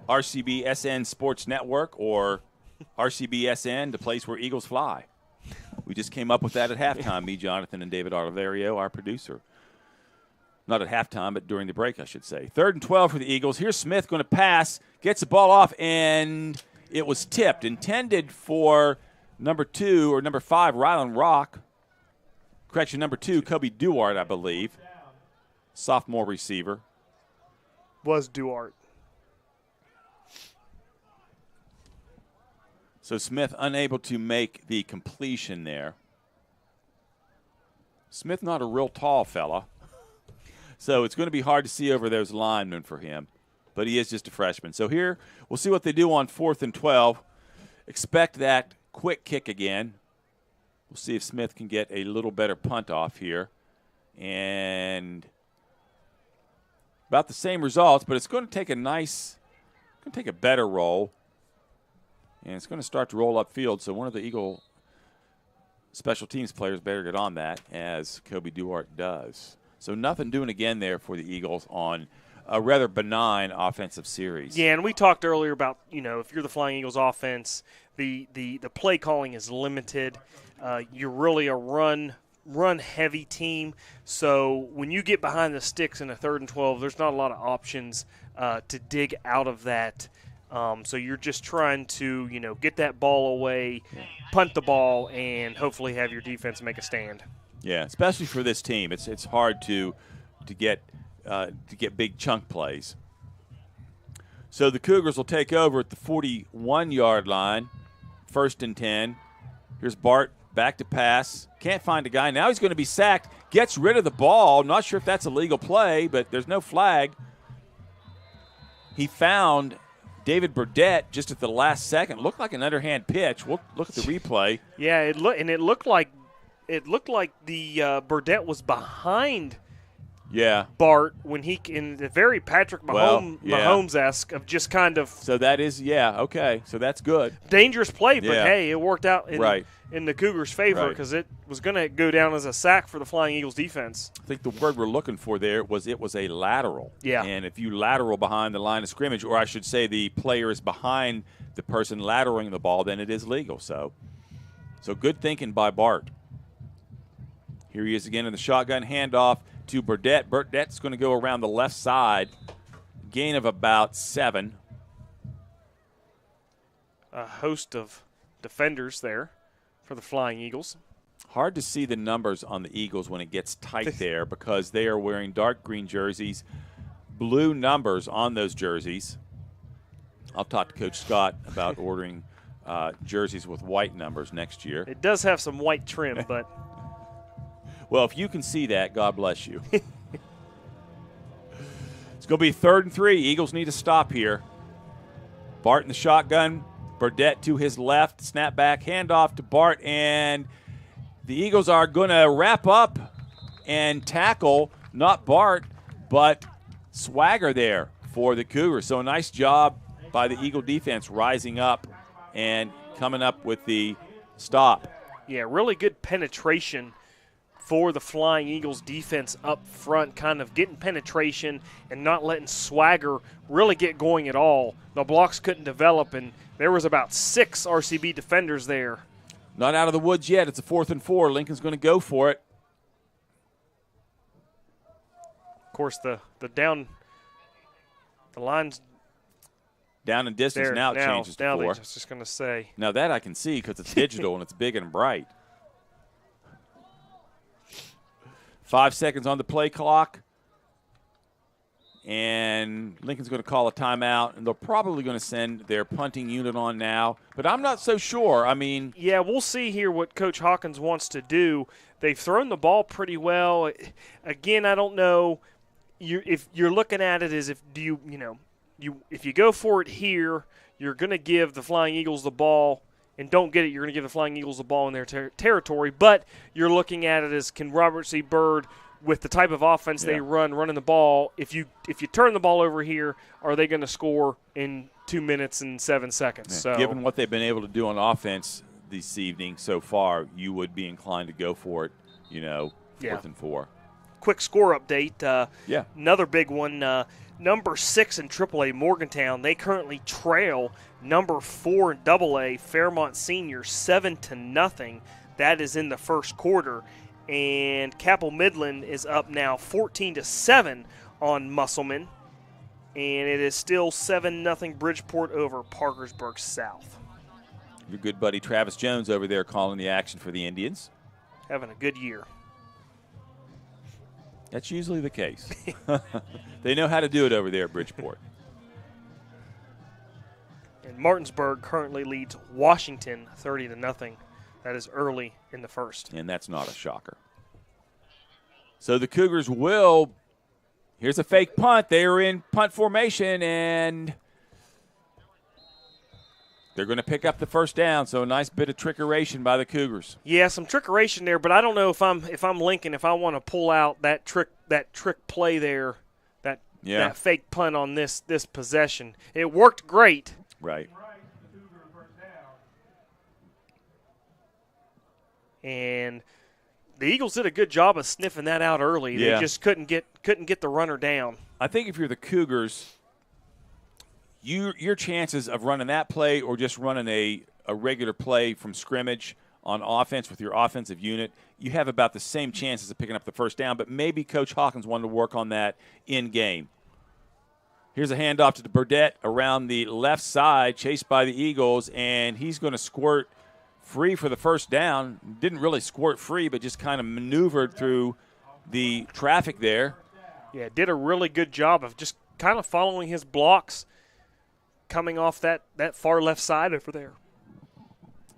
RCBSN Sports Network, or RCBSN, the place where Eagles fly. We just came up with that at halftime, me, Jonathan, and David Oliverio, our producer. Not at halftime, but during the break, I should say. 3rd and 12 for the Eagles. Here's Smith going to pass, gets the ball off, and it was tipped. Intended for number 2 or number 5, Rylan Rock. Correction, number 2, Kobe Duart, I believe. Sophomore receiver. Was Duart. So Smith unable to make the completion there. Smith not a real tall fella, so it's going to be hard to see over those linemen for him, but he is just a freshman. So here we'll see what they do on 4th and 12. Expect that quick kick again. We'll see if Smith can get a little better punt off here. And about the same results, but it's going to take a better roll. And it's going to start to roll upfield, so one of the Eagle special teams players better get on that, as Kobe Duart does. So nothing doing again there for the Eagles on a rather benign offensive series. Yeah, and we talked earlier about, if you're the Flying Eagles offense, the play calling is limited. You're really a run-heavy team. So when you get behind the sticks in a 3rd and 12, there's not a lot of options to dig out of that So you're just trying to, get that ball away, punt the ball, and hopefully have your defense make a stand. Yeah, especially for this team, it's hard to get big chunk plays. So the Cougars will take over at the 41-yard line, 1st and 10. Here's Bart back to pass. Can't find a guy. Now he's going to be sacked. Gets rid of the ball. Not sure if that's a legal play, but there's no flag. He found David Burdett just at the last second. Looked like an underhand pitch. We'll look at the replay. Yeah, it looked like the Burdett was behind Yeah. Bart when he in the very Patrick Mahomes-esque of just kind of So that is, okay. So that's good. dangerous play, but Yeah. hey, it worked out in the Cougars' favor Right. because it was going to go down as a sack for the Flying Eagles defense. I think the word we're looking for there was it was a lateral. Yeah. And if you lateral behind the line of scrimmage, or I should say the player is behind the person lateraling the ball, then it is legal. So good thinking by Bart. Here he is again in the shotgun handoff to Burdett. Burdett's going to go around the left side. Gain of about 7. A host of defenders there for the Flying Eagles. Hard to see the numbers on the Eagles when it gets tight there because they are wearing dark green jerseys, blue numbers on those jerseys. I'll talk to Coach Scott about ordering jerseys with white numbers next year. It does have some white trim, but Well, if you can see that, God bless you. It's going to be 3rd and 3. Eagles need to stop here. Bart in the shotgun. Burdett to his left. Snap back, handoff to Bart. And the Eagles are going to wrap up and tackle, not Bart, but Swagger there for the Cougars. So a nice job by the Eagle defense rising up and coming up with the stop. yeah, really good penetration for the Flying Eagles defense up front, kind of getting penetration and not letting Swagger really get going at all. The blocks couldn't develop, and there was about 6 RCB defenders there. Not out of the woods yet. It's a 4th and 4. Lincoln's going to go for it. Of course, the line's Down in distance. there Now it changes to 4. I was just going to say. Now that I can see because it's digital and it's big and bright. 5 seconds on the play clock. And Lincoln's going to call a timeout, and they're probably going to send their punting unit on now. But I'm not so sure. I mean, Yeah, we'll see here what Coach Hawkins wants to do. They've thrown the ball pretty well. Again, I don't know. If you're looking at it as if if you go for it here, you're going to give the Flying Eagles the ball, and don't get it, you're going to give the Flying Eagles the ball in their territory. But you're looking at it as, can Robert C. Byrd, with the type of offense they running the ball, if you turn the ball over here, are they going to score in 2 minutes and 7 seconds? So given what they've been able to do on offense this evening so far, you would be inclined to go for it, 4th and 4. quick score update. Yeah. Another big one. Number 6 in AAA, Morgantown, they currently trail number 4 in AA, Fairmont Senior, 7-0. That is in the first quarter. And Capel Midland is up now 14-7 on Musselman. And it is still 7-0 Bridgeport over Parkersburg South. Your good buddy Travis Jones over there calling the action for the Indians. Having a good year. That's usually the case. They know how to do it over there at Bridgeport. And Martinsburg currently leads Washington 30-0. That is early in the first. And that's not a shocker. So the Cougars will, here's a fake punt. They are in punt formation, and they're going to pick up the first down. So a nice bit of trickeration by the Cougars. Yeah, some trickeration there, but I don't know if I'm Lincoln, if I want to pull out that trick play there, that fake punt on this possession. It worked great. Right. And the Eagles did a good job of sniffing that out early. Yeah. They just couldn't get the runner down. I think if you're the Cougars, your chances of running that play or just running a regular play from scrimmage on offense with your offensive unit, you have about the same chances of picking up the first down, but maybe Coach Hawkins wanted to work on that in game. Here's a handoff to Burdett around the left side, chased by the Eagles, and he's going to squirt free for the first down. Didn't really squirt free, but just kind of maneuvered through the traffic there. Yeah, did a really good job of just kind of following his blocks, coming off that far left side over there.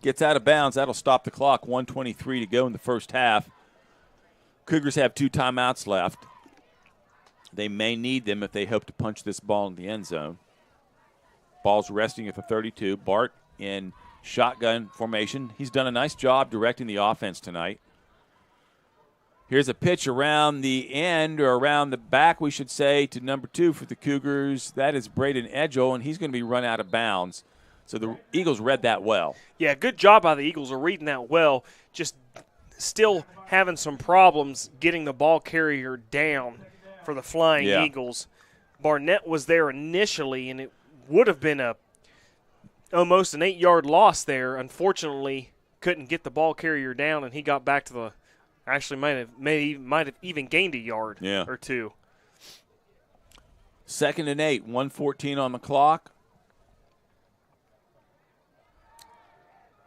Gets out of bounds. That'll stop the clock. 1:23 to go in the first half. Cougars have 2 timeouts left. They may need them if they hope to punch this ball in the end zone. Ball's resting at the 32. Bart in shotgun formation. He's done a nice job directing the offense tonight. Here's a pitch around the end, or around the back, we should say, to number 2 for the Cougars. That is Braden Edgel, and he's going to be run out of bounds. So the Eagles read that well. Yeah, good job by the Eagles of reading that well. Just still having some problems getting the ball carrier down for the Flying Eagles. Barnett was there initially, and it would have been almost an 8-yard loss there. Unfortunately, couldn't get the ball carrier down, and he got back to the – actually might have even gained a yard or 2. 2nd and 8, 1:14 on the clock.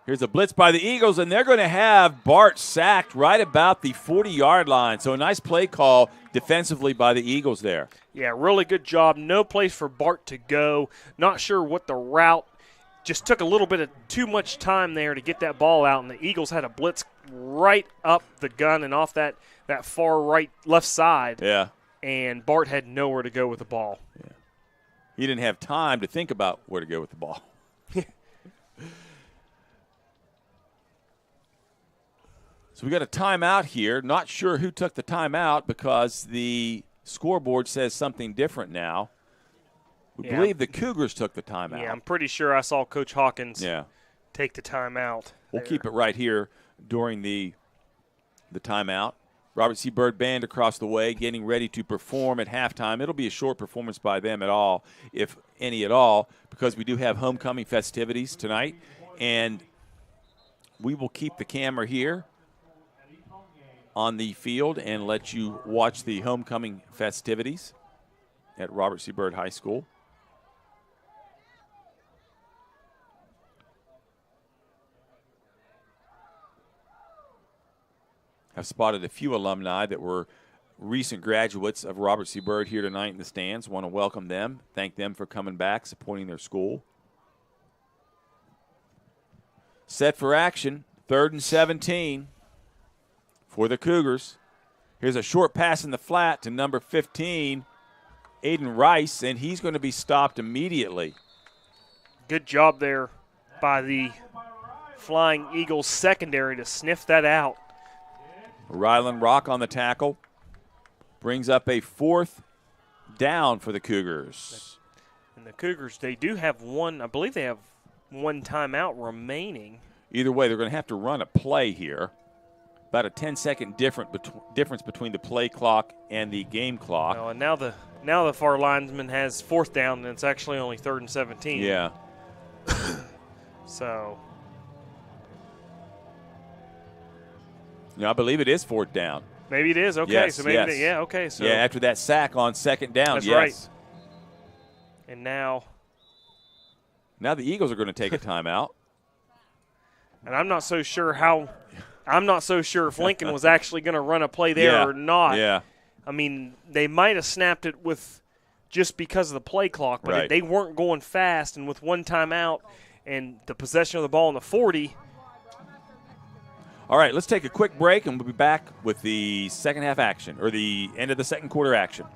Here's a blitz by the Eagles, and they're going to have Bart sacked right about the 40-yard line. So a nice play call defensively by the Eagles there. Yeah, really good job. No place for Bart to go. Not sure what the route. Just took a little bit of too much time there to get that ball out, and the Eagles had a blitz right up the gun and off that far right left side. Yeah. And Bart had nowhere to go with the ball. Yeah. He didn't have time to think about where to go with the ball. So we got a timeout here. Not sure who took the timeout because the scoreboard says something different now. We believe the Cougars took the timeout. Yeah, I'm pretty sure I saw Coach Hawkins take the timeout. We'll keep it right here during the timeout. Robert C. Byrd Band across the way getting ready to perform at halftime. It'll be a short performance by them at all, if any at all, because we do have homecoming festivities tonight. And we will keep the camera here on the field and let you watch the homecoming festivities at Robert C. Byrd High School. I've spotted a few alumni that were recent graduates of Robert C. Byrd here tonight in the stands. Want to welcome them, thank them for coming back, supporting their school. Set for action, 3rd and 17 for the Cougars. Here's a short pass in the flat to number 15, Aiden Rice, and he's going to be stopped immediately. Good job there by the Flying Eagles secondary to sniff that out. Rylan Rock on the tackle. Brings up a 4th down for the Cougars. And the Cougars, they do have one, I believe they have one timeout remaining. Either way, they're going to have to run a play here. About a 10-second difference between the play clock and the game clock. Oh, and now the far linesman has 4th down, and it's actually only 3rd and 17. Yeah. So. No, I believe it is 4th down. Maybe it is. Okay, yes, so maybe okay. So after that sack on 2nd down. That's yes. right. And now the Eagles are going to take a timeout. And I'm not so sure if Lincoln was actually going to run a play there or not. Yeah. I mean, they might have snapped it with just because of the play clock, but they weren't going fast. And with one timeout and the possession of the ball in the 40. All right, let's take a quick break, and we'll be back with the second half action, or the end of the second quarter action.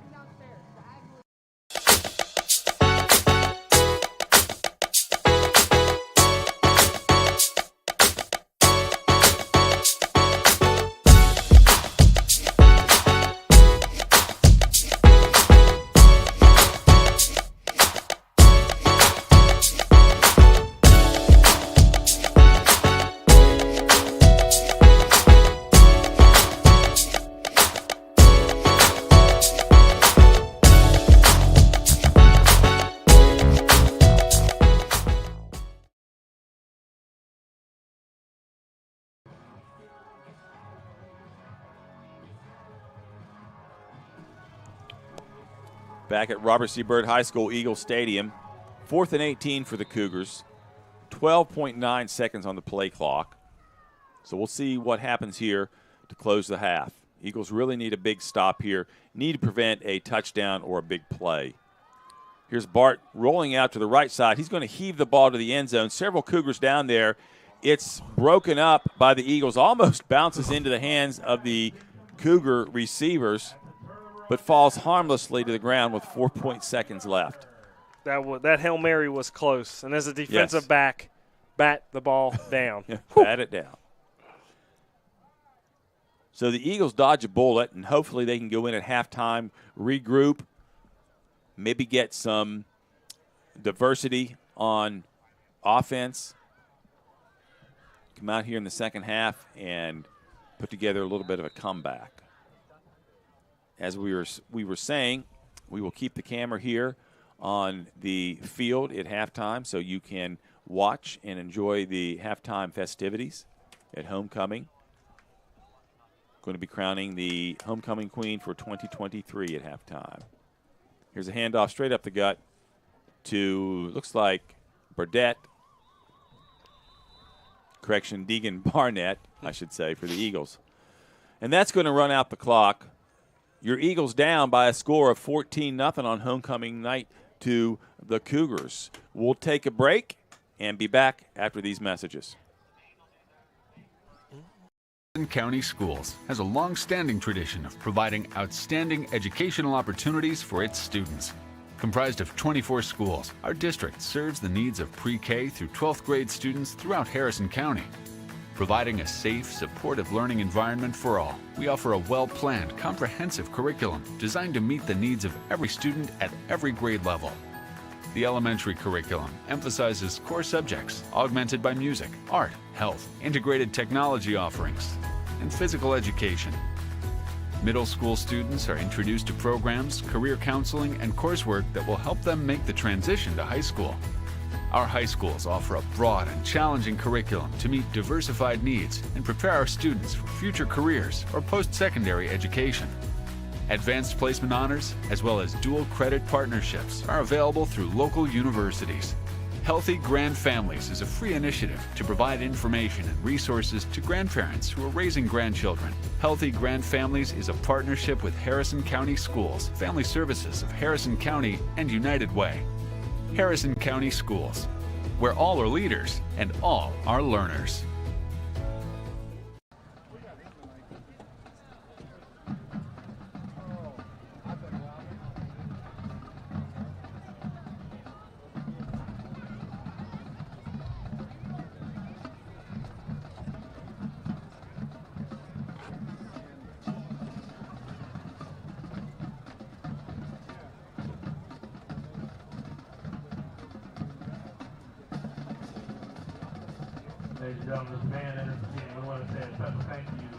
back at Robert C. Byrd High School, Eagle Stadium. 4th and 18 for the Cougars. 12.9 seconds on the play clock. So we'll see what happens here to close the half. Eagles really need a big stop here, need to prevent a touchdown or a big play. Here's Bart rolling out to the right side. He's going to heave the ball to the end zone. Several Cougars down there. It's broken up by the Eagles, almost bounces into the hands of the Cougar receivers, but falls harmlessly to the ground with 4 seconds left. That Hail Mary was close. And as a defensive back, bat the ball down. Bat it down. So the Eagles dodge a bullet, and hopefully they can go in at halftime, regroup, maybe get some diversity on offense, come out here in the second half and put together a little bit of a comeback. As we were saying, we will keep the camera here on the field at halftime so you can watch and enjoy the halftime festivities at homecoming. Going to be crowning the homecoming queen for 2023 at halftime. Here's a handoff straight up the gut to, looks like, Burdett. Correction, Deegan Barnett, I should say, for the Eagles. And that's going to run out the clock. Your Eagles down by a score of 14-0 on homecoming night to the Cougars. We'll take a break and be back after these messages. Harrison County Schools has a long-standing tradition of providing outstanding educational opportunities for its students. Comprised of 24 schools, our district serves the needs of pre-K through 12th grade students throughout Harrison County. Providing a safe, supportive learning environment for all, we offer a well-planned, comprehensive curriculum designed to meet the needs of every student at every grade level. The elementary curriculum emphasizes core subjects augmented by music, art, health, integrated technology offerings, and physical education. Middle school students are introduced to programs, career counseling, and coursework that will help them make the transition to high school. Our high schools offer a broad and challenging curriculum to meet diversified needs and prepare our students for future careers or post-secondary education. Advanced placement honors, as well as dual credit partnerships, are available through local universities. Healthy Grand Families is a free initiative to provide information and resources to grandparents who are raising grandchildren. Healthy Grand Families is a partnership with Harrison County Schools, Family Services of Harrison County, and United Way. Harrison County Schools, where all are leaders and all are learners. Ladies and gentlemen, this band enters the scene. We want to say a special thank you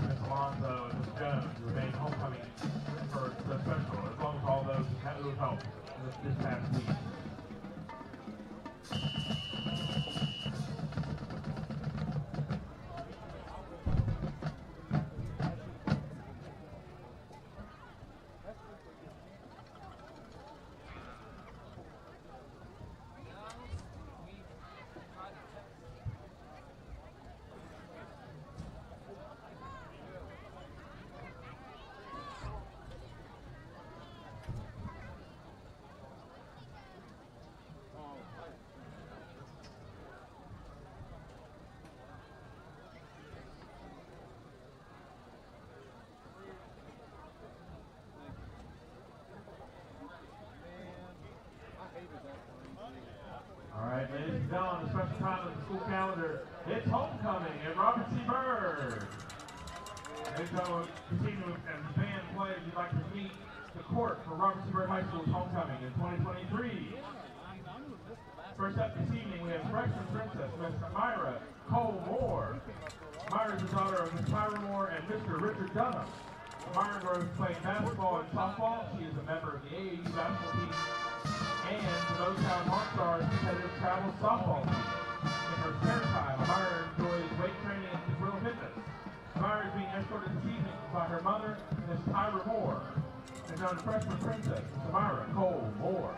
to Ms. Alonzo and Ms. Jones, who remain homecoming for the special, as long as all those who have helped this past week. All right, ladies and gentlemen, the special time of the school calendar, it's homecoming at Robert C. Byrd. And so, continuing as the band plays, we'd like to meet the court for Robert C. Byrd High School's homecoming in 2023. First up this evening, we have freshman princess, Miss Myra Cole Moore. Myra is the daughter of Miss Myra Moore and Mr. Richard Dunham. Myra grows playing basketball and softball. She is a member of the AAU basketball team and the Motown Hawkstars competitive travel softball team. In her spare time, Myra enjoys weight training and physical fitness. Myra is being escorted this evening by her mother, Miss Tyra Moore. And now the freshman princess, Samara Cole Moore.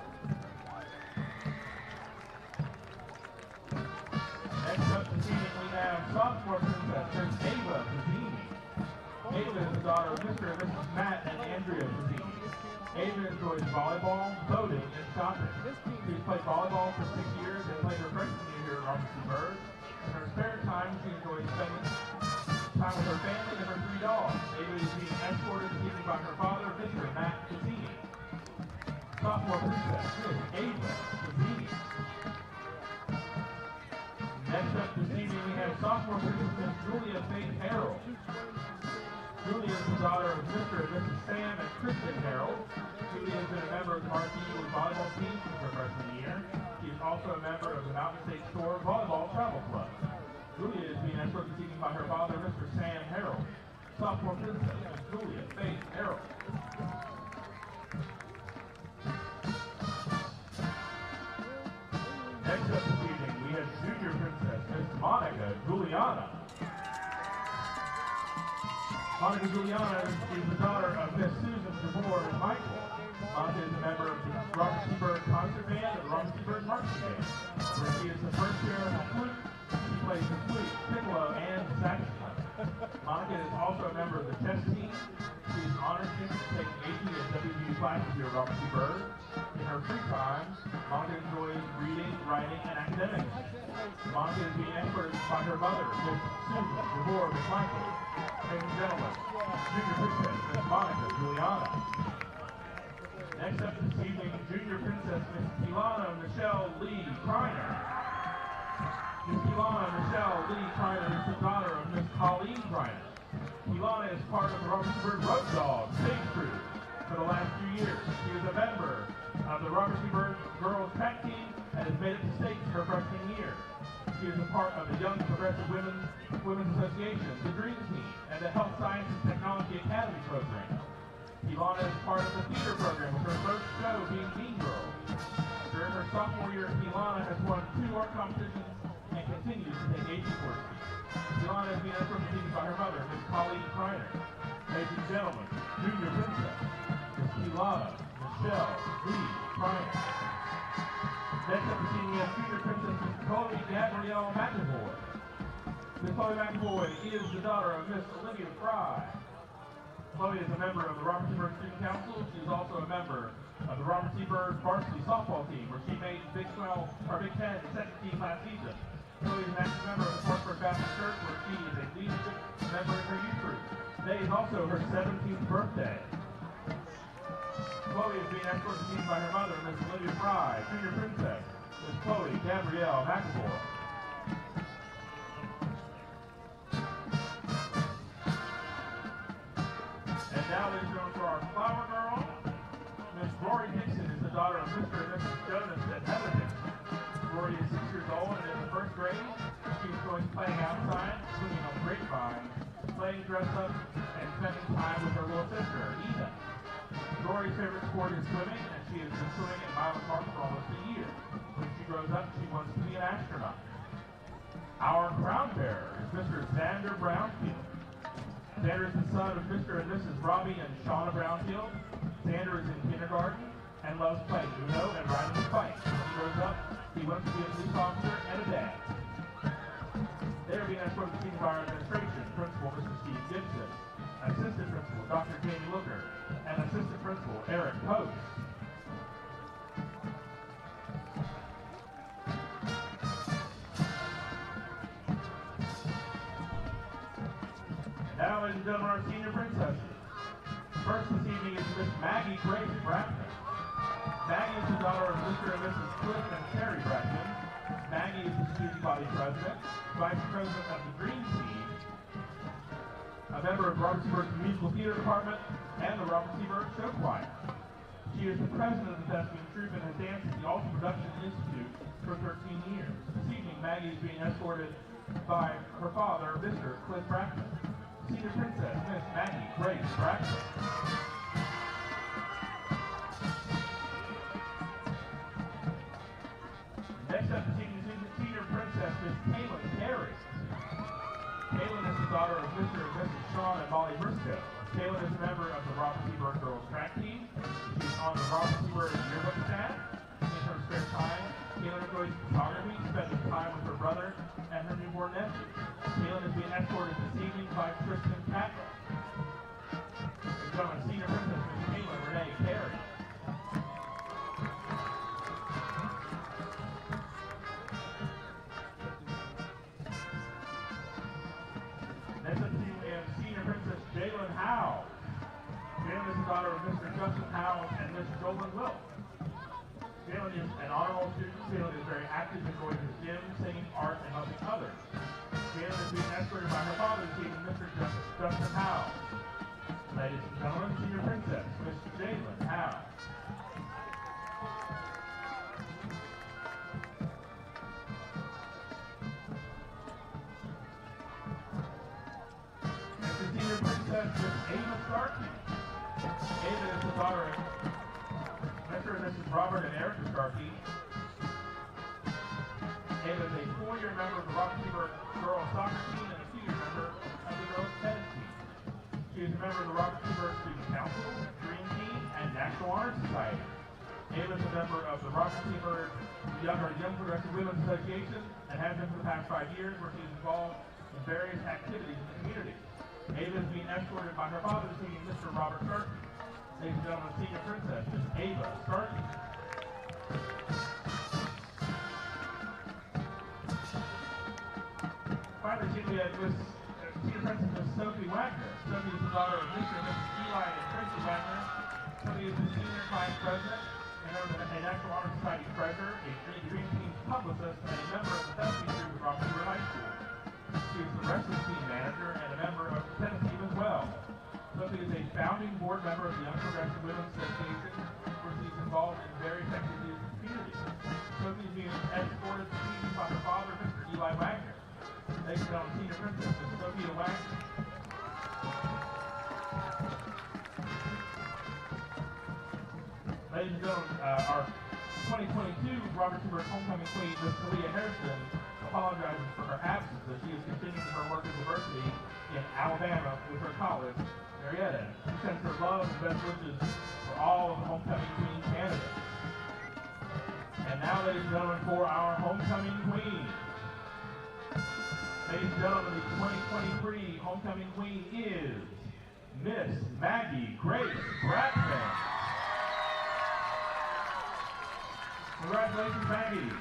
Next up this evening, we have sophomore princess, Miss Ava Pizzini. Ava is the daughter of Mr. and Mrs. Matt and Andrea Pizzini. Ava enjoys volleyball, boating, and shopping. She's played volleyball for 6 years and played her freshman year here at Robert C. Byrd. In her spare time, she enjoys spending time with her family and her 3 dogs. Ava is being escorted this evening by her father, Mr. Matt Pizzini. Sophomore princess, Miss Ava Pizzini. Next up this evening, we have sophomore princess, Miss Julia Faith Harrell. Julia is the daughter of Mr. and Mrs. Sam and Kristen Harrell. Julia has been a member of the Marquis Eagles volleyball team since her freshman year. She is also a member of the Mountain State Shore Volleyball Travel Club. Julia is being escorted this evening by her father, Mr. Sam Harrell. Sophomore princess, Miss Julia Faith Harrell. Next up this evening, we have junior princess, Miss Monica Juliana. Monica Juliana is the daughter of Miss Susan DeVore and Michael. Monica is a member of the Robert C. Byrd Concert Band and the Robert C. Byrd Marching Band, where she is the first chair of the flute. She plays the flute, piccolo, and saxophone. Monica is also a member of the chess team. She is an honor student taking AP and WVU classes here at Robert C. Byrd. In her free time, Monica enjoys reading, writing, and academics. Monica is being escorted by her mother, Miss Susan DeVore McMichael. Ladies and gentlemen, junior princess, Miss Monica Juliana. Next up this evening, junior princess, Miss Ilana Michelle Lee Kreiner. Miss Ilana Michelle Lee Kreiner is the daughter of Miss Colleen Kreiner. Ilana is part of the Robert C. Byrd Road Dog stage crew for the last few years. She is a member of the Robert C. Byrd girls track team and has made it to states her freshman year. She is a part of the Young Progressive Women's Association, the Dream Team, and the Health Science and Technology Academy program. Ilana is part of the theater program, with her first show being Mean Girls. During her sophomore year, Ilana has won 2 art competitions and continues to take AP courses. Ilana is being escorted by her mother, Miss Colleen Kreiner. Ladies and gentlemen, junior princess, Miss Ilana Michelle Lee Kreiner. Next up this evening, we have junior princess, Miss Chloe Gabrielle McAvoy. Miss Chloe McAvoy is the daughter of Miss Olivia Fry. Chloe is a member of the Robert C. Byrd Student Council. She is also a member of the Robert C. Byrd varsity softball team, where she made Big 12 or Big 10 second team last season. Chloe is an active member of the Parkburg Baptist Church, where she is a leadership member in her youth group. Today is also her 17th birthday. Chloe is being escorted by her mother, Miss Olivia Fry, junior princess, Miss Chloe Gabrielle McAvoy. And now, ladies and gentlemen, for our flower girl, Miss Rory Dixon is the daughter of Mr. and Mrs. Jonas and Heather Dixon. Rory is 6 years old and in the first grade. She enjoys playing outside, swinging on the grapevine, playing dress up, and spending time with her little sister, Eva. Rory's favorite sport is swimming, and she has been swimming at Milan Park for almost a year. When she grows up, she wants to be an astronaut. Our crown bearer is Mr. Xander Brownfield. Xander is the son of Mr. and Mrs. Robbie and Shauna Brownfield. Xander is in kindergarten and loves playing Uno and riding his bike. When he grows up, he wants to be a police officer and a dad. They are being escorted to our administration, Principal Mr. Steve Gibson, Assistant Principal Dr. Jamie Looker, and Assistant Principal Eric Post. Now, ladies and gentlemen, our senior princesses. First this evening is Miss Maggie Grace Brackman. Maggie is the daughter of Mr. and Mrs. Cliff and Terry Brackman. Maggie is the student body president, vice president of the Dream Team, a member of Robert C. Byrd's musical theater department, and the Robert C. Byrd Show Choir. She is the president of the Thespian Troupe and has danced at the Alta Production Institute for 13 years. This evening, Maggie is being escorted by her father, Mr. Cliff Brackman. Senior princess, Miss Maggie Grace Brackman. Next up this evening, senior princess, Miss Kaylin Carey. Kaylin is the the daughter of Mr. and Mrs. Sean and Molly Briscoe. Kaylin is a member of the Robert T. Byrd girls track team. She's on the Robert T. Byrd yearbook staff. In her spare time, Kaylin enjoys photography, spending time with her brother and her newborn nephew. Kaylin is being escorted this evening by Tristan Catlett. Ladies and gentlemen, Senior Princess Miss Kaylin Renee Carey. Next up to you is Senior Princess Jalen Howe. Jalen is the daughter of Mr. Justin Howe and Miss Jolyn Wilk. Jalen is an honor roll student. Jalen is very active in going to the gym, singing, art, and helping others. Jalen is being escorted by her father, Mr. Justin Howe. Ladies and gentlemen, Senior Princess Miss Jalen Howe. Senior Princess Miss Ava Starkey. Ava is the daughter of Mr. and Mrs. Robert and Erica Starkey. Ava is a 4-year member of the Robert T. Byrd girls soccer team and a 2-year member of the girls tennis team. She is a member of the Robert T. Byrd Student Council, Dream Team, and National Honor Society. Ava is a member of the Robert T. Byrd Young Progressive Women's Association and has been for the past 5 years, where she is involved in various activities in the community. Ava is being escorted by her father, Mr. Robert Starkey. Ladies and gentlemen, Senior Princess Miss Ava Starkey. Finally, we have Senior Princess Miss Sophie Wagner. Sophie is the daughter of Mr. and Mrs. Eli and Tracy Wagner. Sophie is the senior class president and a National Honor Society treasurer, a Dream Team publicist, and a member of the Sesame Group at Robert T. Byrd High School. She is the wrestling team manager and a member of the tennis team as well. Sophie is a founding board member of the Young Progressive Women's Association, where she's involved in various activities in the community. Sophie is being escorted to teams by her father, Mr. Eli Wagner. Ladies and gentlemen, Senior Princess Miss Sophia Wagner. Ladies and gentlemen, our 2022 Robert T. Byrd Homecoming Queen, Miss Kalia Hairston, apologizes for her absence as she is continuing her work at diversity in Alabama with her college, Marietta. She sends her love and best wishes for all of the Homecoming Queen candidates. And now, ladies and gentlemen, for our Homecoming Queen. Ladies and gentlemen, the 2023 Homecoming Queen is Miss Maggie Grace Bradman. Congratulations, Maggie.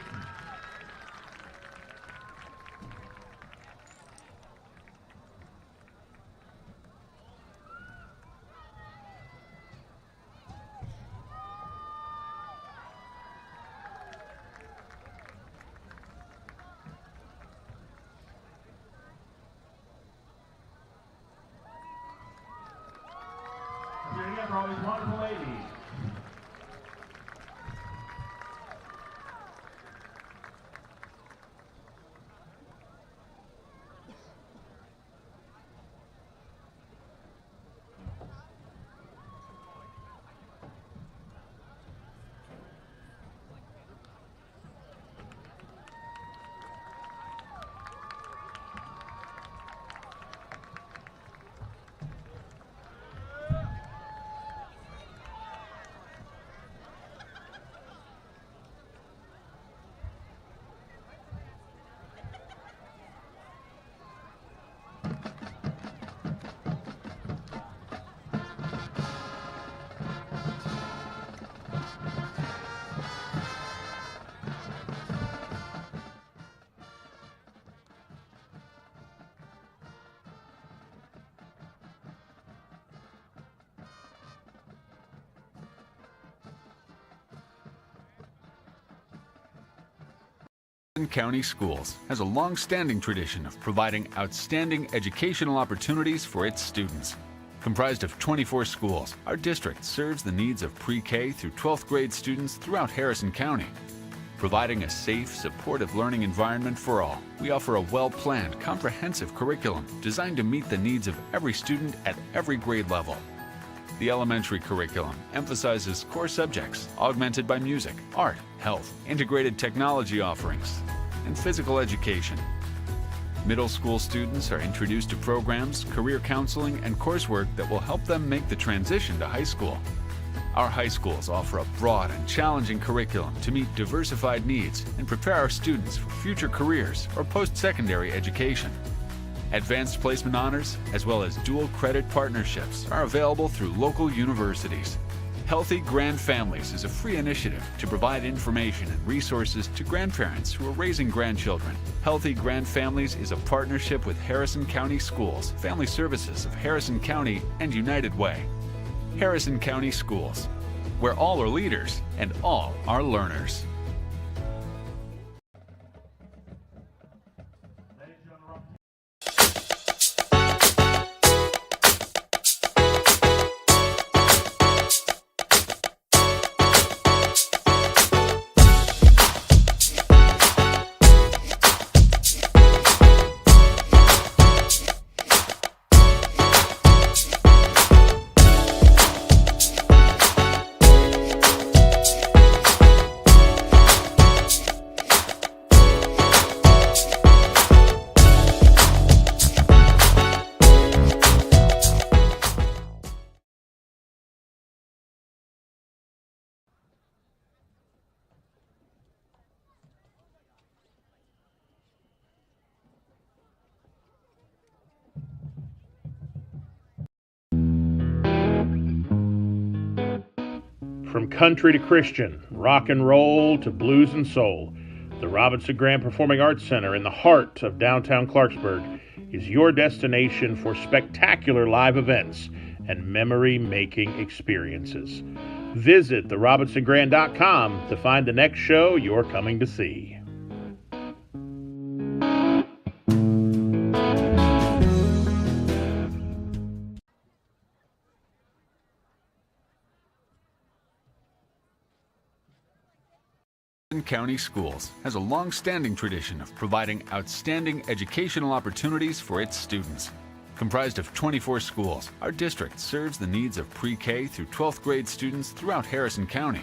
Here again for all these wonderful ladies. County Schools has a long-standing tradition of providing outstanding educational opportunities for its students. Comprised of 24 schools, our district serves the needs of pre-K through 12th grade students throughout Harrison County. Providing a safe, supportive learning environment for all, we offer a well-planned, comprehensive curriculum designed to meet the needs of every student at every grade level. The elementary curriculum emphasizes core subjects augmented by music, art, health, integrated technology offerings, and physical education. Middle school students are introduced to programs, career counseling, and coursework that will help them make the transition to high school. Our high schools offer a broad and challenging curriculum to meet diversified needs and prepare our students for future careers or post-secondary education. Advanced placement honors, as well as dual credit partnerships, are available through local universities. Healthy Grand Families is a free initiative to provide information and resources to grandparents who are raising grandchildren. Healthy Grand Families is a partnership with Harrison County Schools, Family Services of Harrison County, and United Way. Harrison County Schools, where all are leaders and all are learners. From country to Christian, rock and roll to blues and soul, the Robinson Graham Performing Arts Center in the heart of downtown Clarksburg is your destination for spectacular live events and memory-making experiences. Visit therobinsongrand.com to find the next show you're coming to see. Harrison County Schools has a long-standing tradition of providing outstanding educational opportunities for its students. Comprised of 24 schools, our district serves the needs of pre-K through 12th grade students throughout Harrison County.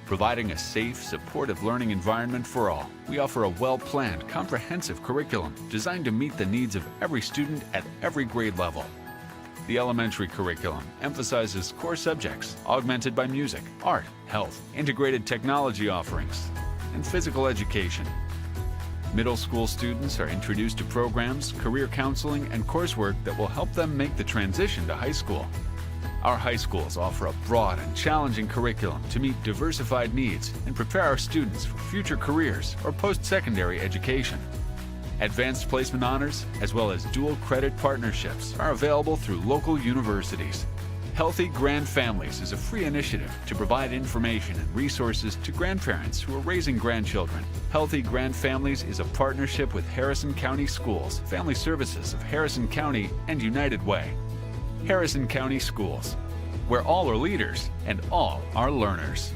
Providing a safe, supportive learning environment for all, we offer a well-planned, comprehensive curriculum designed to meet the needs of every student at every grade level. The elementary curriculum emphasizes core subjects augmented by music, art, health, integrated technology offerings, and physical education. Middle school students are introduced to programs, career counseling, and coursework that will help them make the transition to high school. Our high schools offer a broad and challenging curriculum to meet diversified needs and prepare our students for future careers or post-secondary education. Advanced placement honors, as well as dual credit partnerships, are available through local universities. Healthy Grand Families is a free initiative to provide information and resources to grandparents who are raising grandchildren. Healthy Grand Families is a partnership with Harrison County Schools, Family Services of Harrison County, and United Way. Harrison County Schools, where all are leaders and all are learners.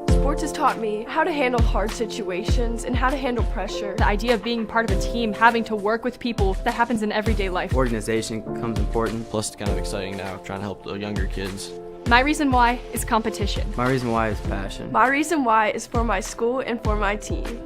Sports has taught me how to handle hard situations and how to handle pressure. The idea of being part of a team, having to work with people, that happens in everyday life. Organization becomes important, plus it's kind of exciting now, trying to help the younger kids. My reason why is competition. My reason why is passion. My reason why is for my school and for my team.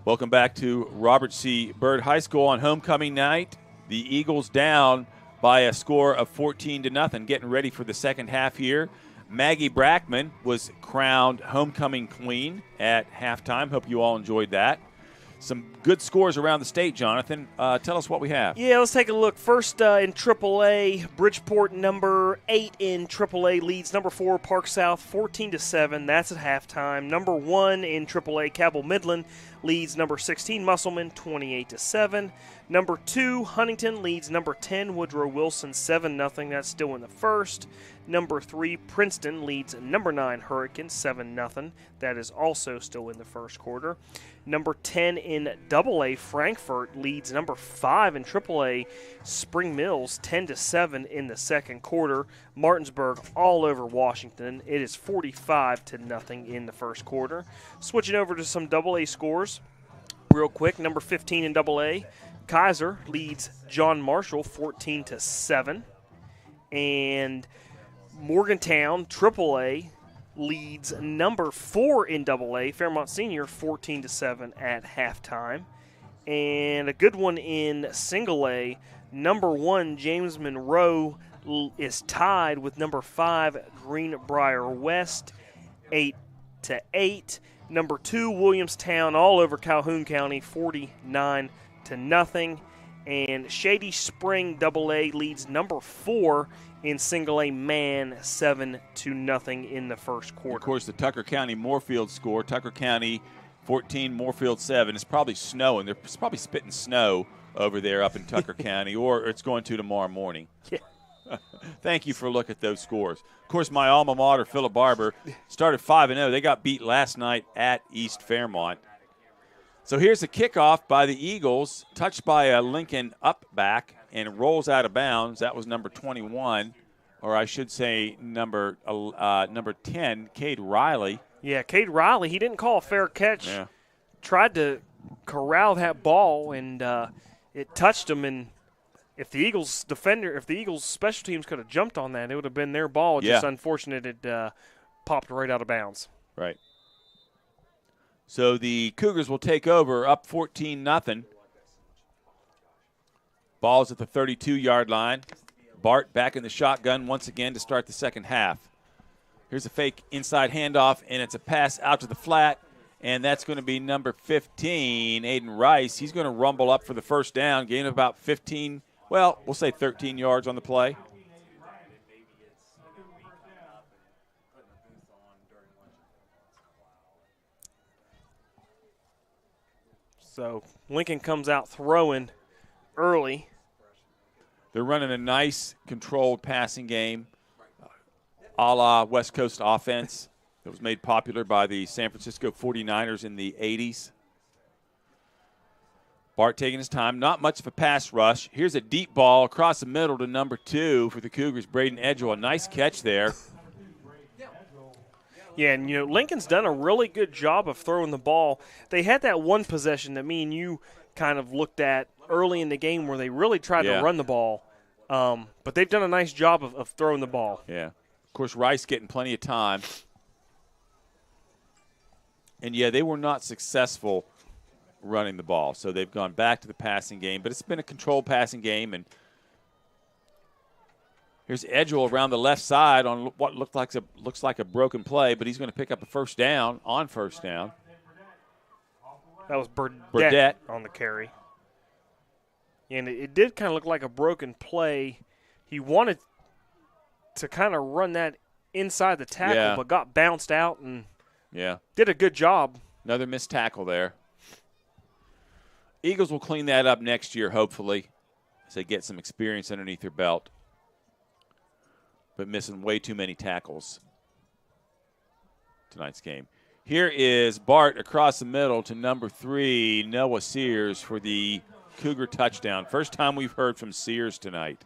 Welcome back to Robert C. Byrd High School on homecoming night. The Eagles down by a score of 14-0, getting ready for the second half here. Maggie Brackman was crowned homecoming queen at halftime. Hope you all enjoyed that. Some good scores around the state, Jonathan. Tell us what we have. Yeah, let's take a look. First in AAA, Bridgeport number 8 in AAA leads number 4 Park South 14-7. That's at halftime. Number 1 in AAA, Cabell Midland leads number 16 Musselman 28-7. Number 2 Huntington leads number 10 Woodrow Wilson 7-0. That's still in the first. Number 3 Princeton leads number 9 Hurricane 7-0. That is also still in the first quarter. Number 10 in AA, Frankfort leads number 5 in AAA, Spring Mills 10-7 in the second quarter. Martinsburg all over Washington. It is 45-0 in the first quarter. Switching over to some AA scores real quick. Number 15 in AA, Kaiser leads John Marshall 14-7. And Morgantown AAA leads number 4 in AA, Fairmont Senior 14-7 at halftime. And a good one in single A, number 1 James Monroe is tied with number 5 Greenbrier West 8-8. Number 2 Williamstown all over Calhoun County 49-0. And Shady Spring AA leads number 4 in single A man 7-0 in the first quarter. Of course, the Tucker County Moorfield score, Tucker County 14, Moorfield 7. It's probably snowing. They're probably spitting snow over there up in Tucker County, or it's going to tomorrow morning. Yeah. Thank you for a look at those scores. Of course, my alma mater, Philip Barber, started 5-0. They got beat last night at East Fairmont. So here's a kickoff by the Eagles, touched by a Lincoln up back, and it rolls out of bounds. That was number 21, or I should say number 10, Cade Riley. Yeah, Cade Riley, he didn't call a fair catch. Yeah. Tried to corral that ball, and it touched him. And if the Eagles special teams could have jumped on that, it would have been their ball. Just unfortunate it popped right out of bounds. Right. So the Cougars will take over up 14-0. Ball's at the 32-yard line. Bart back in the shotgun once again to start the second half. Here's a fake inside handoff, and it's a pass out to the flat, and that's going to be number 15, Aiden Rice. He's going to rumble up for the first down, gain about 15, well, we'll say 13 yards on the play. So Lincoln comes out throwing early. They're running a nice controlled passing game, a la West Coast offense that was made popular by the San Francisco 49ers in the 80s. Bart taking his time. Not much of a pass rush. Here's a deep ball across the middle to number 2 for the Cougars, Braden Edgell. A nice catch there. Yeah, and, Lincoln's done a really good job of throwing the ball. They had that one possession that me and you kind of looked at early in the game where they really tried to run the ball. But they've done a nice job of throwing the ball. Yeah. Of course, Rice getting plenty of time. And, they were not successful running the ball. So they've gone back to the passing game. But it's been a controlled passing game. And here's Edgell around the left side on what looks like a broken play, but he's going to pick up a first down on first down. That was Burdette on the carry. And it did kind of look like a broken play. He wanted to kind of run that inside the tackle, but got bounced out and did a good job. Another missed tackle there. Eagles will clean that up next year, hopefully, as they get some experience underneath their belt. But missing way too many tackles tonight's game. Here is Bart across the middle to number 3, Noah Sears, for the Cougar touchdown. First time we've heard from Sears tonight.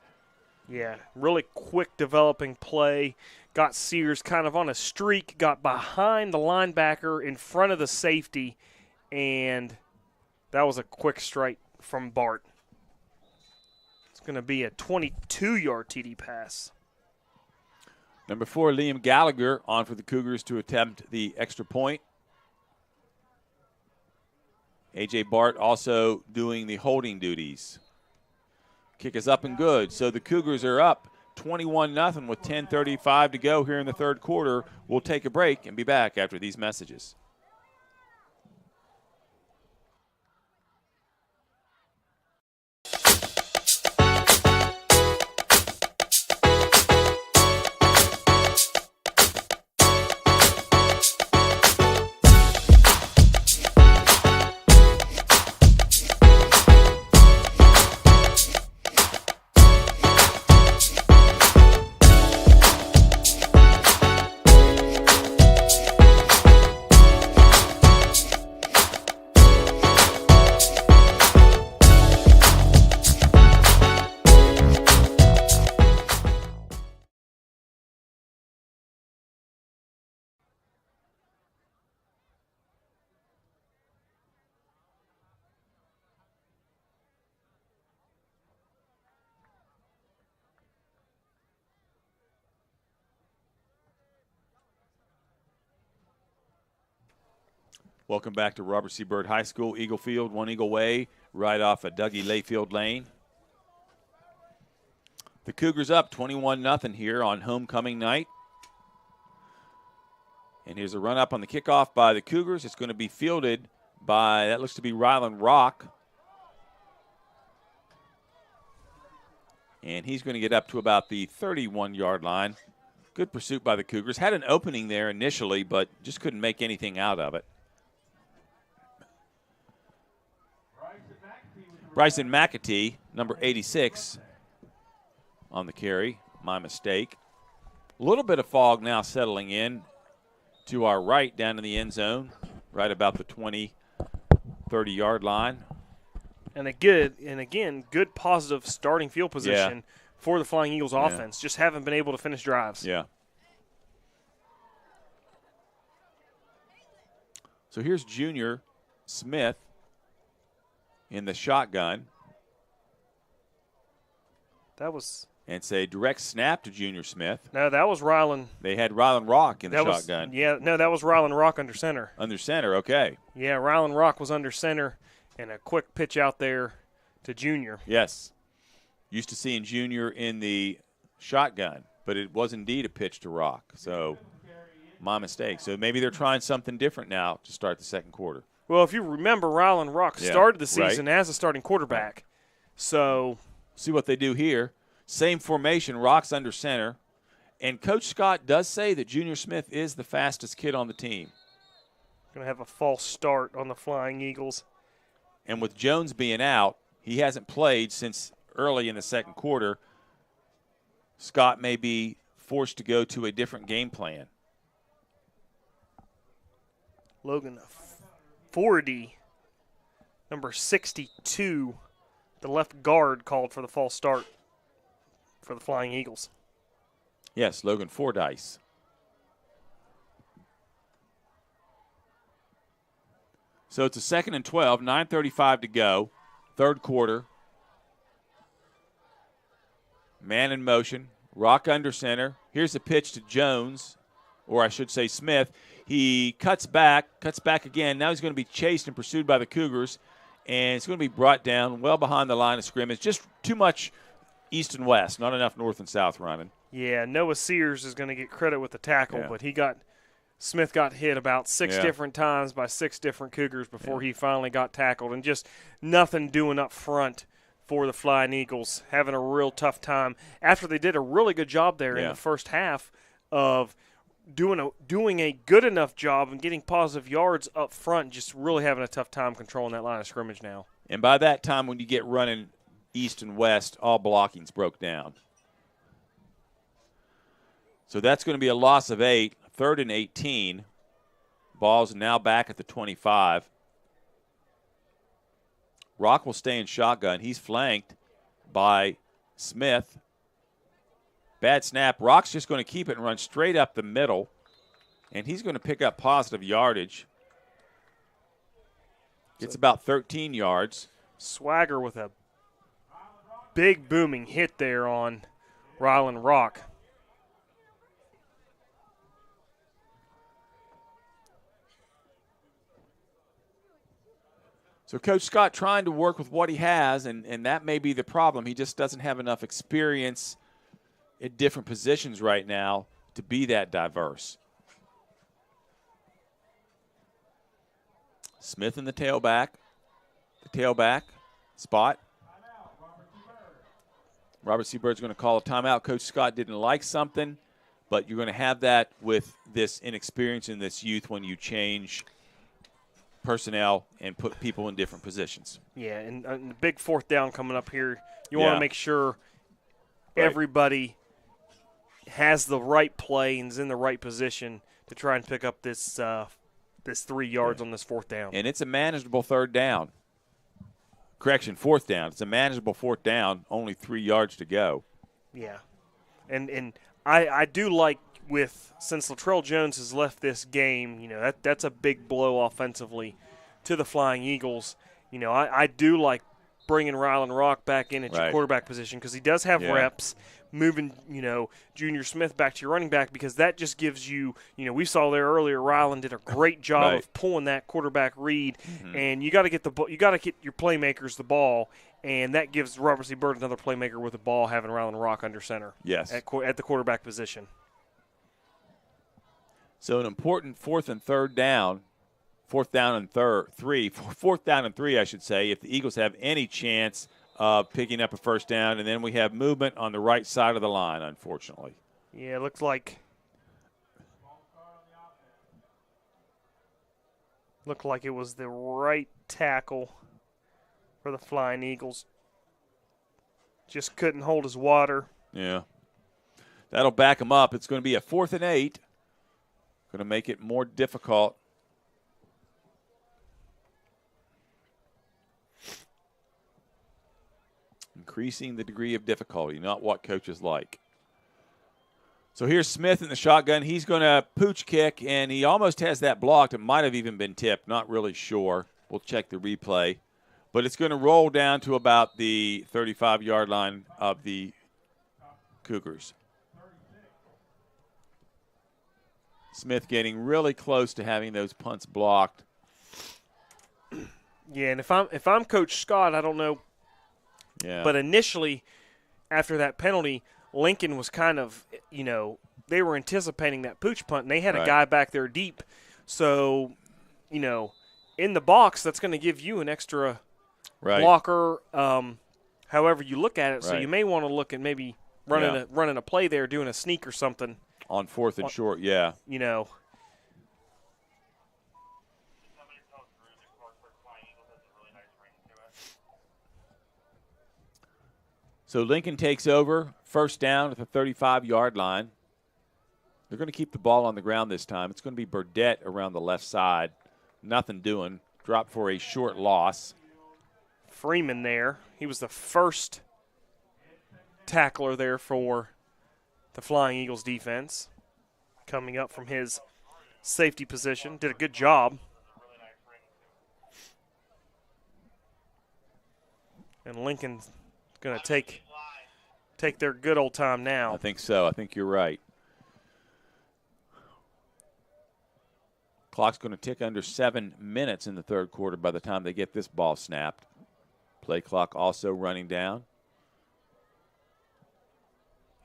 Yeah, really quick developing play. Got Sears kind of on a streak, got behind the linebacker in front of the safety, and that was a quick strike from Bart. It's going to be a 22-yard TD pass. Number 4, Liam Gallagher, on for the Cougars to attempt the extra point. A.J. Bart also doing the holding duties. Kick is up and good. So the Cougars are up 21-0 with 10:35 to go here in the third quarter. We'll take a break and be back after these messages. Welcome back to Robert C. Byrd High School, Eagle Field, One Eagle Way, right off of Dougie Layfield Lane. The Cougars up 21-0 here on homecoming night. And here's a run up on the kickoff by the Cougars. It's going to be fielded by, that looks to be Rylan Rock. And he's going to get up to about the 31-yard line. Good pursuit by the Cougars. Had an opening there initially, but just couldn't make anything out of it. Bryson McAtee, number 86, on the carry. My mistake. A little bit of fog now settling in to our right down in the end zone, right about the 20, 30-yard line. And again, good positive starting field position for the Flying Eagles offense. Just haven't been able to finish drives. Yeah. So here's Junior Smith in the shotgun. And it's a direct snap to Junior Smith. No, that was Rylan. They had Rylan Rock in the shotgun. That was Rylan Rock under center. Under center, okay. Yeah, Rylan Rock was under center, and a quick pitch out there to Junior. Yes. Used to seeing Junior in the shotgun, but it was indeed a pitch to Rock. So my mistake. So maybe they're trying something different now to start the second quarter. Well, if you remember, Rylan Rock started the season as a starting quarterback. So see what they do here. Same formation, Rock's under center. And Coach Scott does say that Junior Smith is the fastest kid on the team. Going to have a false start on the Flying Eagles. And with Jones being out, he hasn't played since early in the second quarter. Scott may be forced to go to a different game plan. Logan 40, number 62, the left guard called for the false start for the Flying Eagles. Yes, Logan Fordyce. So it's a 2nd and 12, 9:35 to go, third quarter. Man in motion, Rock under center. Here's the pitch to Jones, or I should say Smith. He cuts back again. Now he's going to be chased and pursued by the Cougars, and it's going to be brought down well behind the line of scrimmage. Just too much east and west, not enough north and south running. Yeah, Noah Sears is going to get credit with the tackle, but Smith got hit about six different times by 6 different Cougars before he finally got tackled, and just nothing doing up front for the Flying Eagles, having a real tough time after they did a really good job there in the first half of doing a good enough job and getting positive yards up front, just really having a tough time controlling that line of scrimmage now. And by that time, when you get running east and west, all blocking's broke down. So that's going to be a loss of 8, 3rd and 18. Ball's now back at the 25. Rock will stay in shotgun. He's flanked by Smith. Bad snap. Rock's just going to keep it and run straight up the middle, and he's going to pick up positive yardage. It's about 13 yards. Swagger with a big booming hit there on Rylan Rock. So Coach Scott trying to work with what he has, and that may be the problem. He just doesn't have enough experience at different positions right now to be that diverse. Smith in the tailback spot. Robert C. Bird's going to call a timeout. Coach Scott didn't like something, but you're going to have that with this inexperience in this youth when you change personnel and put people in different positions. Yeah, and the big fourth down coming up here, you want to make sure everybody has the right play and is in the right position to try and pick up this 3 yards on this fourth down. And it's a manageable third down. Correction, fourth down. It's a manageable fourth down, only 3 yards to go. Yeah. And I do like since Latrell Jones has left this game, that's a big blow offensively to the Flying Eagles. I do like bringing Rylan Rock back in at your quarterback position because he does have reps. Moving, Junior Smith back to your running back because that just gives you, we saw there earlier, Rylan did a great job of pulling that quarterback read, and you got to get your playmakers the ball, and that gives Robert C. Bird another playmaker with the ball, having Rylan Rock under center. Yes, at the quarterback position. So an important fourth down and three, I should say, if the Eagles have any chance picking up a first down, and then we have movement on the right side of the line, unfortunately. Yeah, it looks like it was the right tackle for the Flying Eagles. Just couldn't hold his water. Yeah. That'll back him up. It's going to be a 4th and 8. Going to make it more difficult. Increasing the degree of difficulty, not what coaches like. So here's Smith in the shotgun. He's going to pooch kick, and he almost has that blocked. It might have even been tipped. Not really sure. We'll check the replay. But it's going to roll down to about the 35-yard line of the Cougars. Smith getting really close to having those punts blocked. Yeah, and if I'm Coach Scott, I don't know. Yeah. But initially, after that penalty, Lincoln was kind of, they were anticipating that pooch punt, and they had a guy back there deep. So, in the box, that's going to give you an extra blocker, however you look at it. So you may want to look at maybe running a play there, doing a sneak or something. On 4th and short, yeah. So Lincoln takes over, first down at the 35-yard line. They're going to keep the ball on the ground this time. It's going to be Burdett around the left side. Nothing doing. Drop for a short loss. Freeman there. He was the first tackler there for the Flying Eagles defense. Coming up from his safety position. Did a good job. And Lincoln's going to take their good old time now. I think so. I think you're right. Clock's going to tick under 7 minutes in the third quarter by the time they get this ball snapped. Play clock also running down.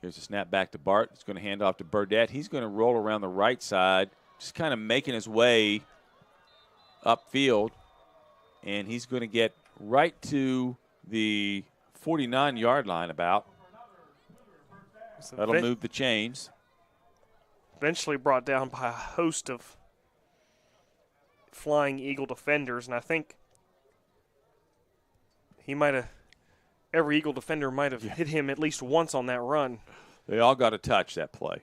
Here's a snap back to Bart. It's going to hand off to Burdett. He's going to roll around the right side, just kind of making his way upfield. And he's going to get right to the 49-yard line about. That'll move the chains. Eventually brought down by a host of Flying Eagle defenders, and I think every Eagle defender might have hit him at least once on that run. They all got a touch that play.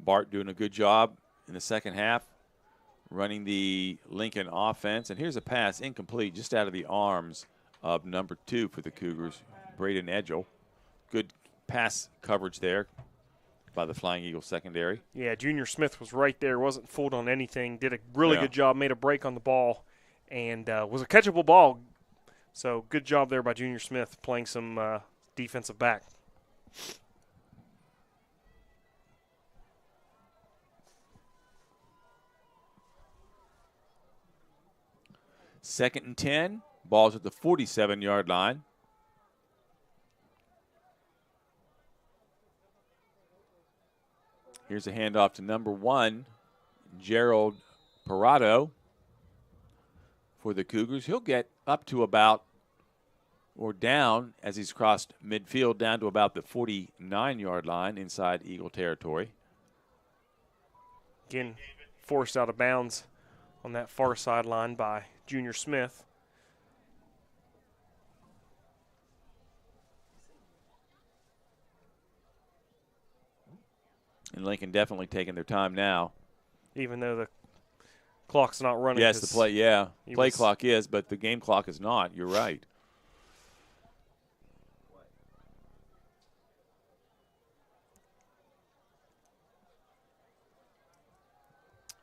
Bart doing a good job in the second half, running the Lincoln offense. And here's a pass, incomplete, just out of the arms of number 2 for the Cougars, Braden Edgell. Good pass coverage there by the Flying Eagle secondary. Yeah, Junior Smith was right there, wasn't fooled on anything, did a really good job, made a break on the ball, and was a catchable ball. So good job there by Junior Smith playing some defensive back. Second and 10. Ball's at the 47-yard line. Here's a handoff to number 1, Gerald Parado for the Cougars. He'll get up to about, or down as he's crossed midfield, down to about the 49-yard line inside Eagle territory. Again, forced out of bounds on that far sideline by Junior Smith. And Lincoln definitely taking their time now. Even though the clock's not running. Yes, the play clock clock is, but the game clock is not. You're right.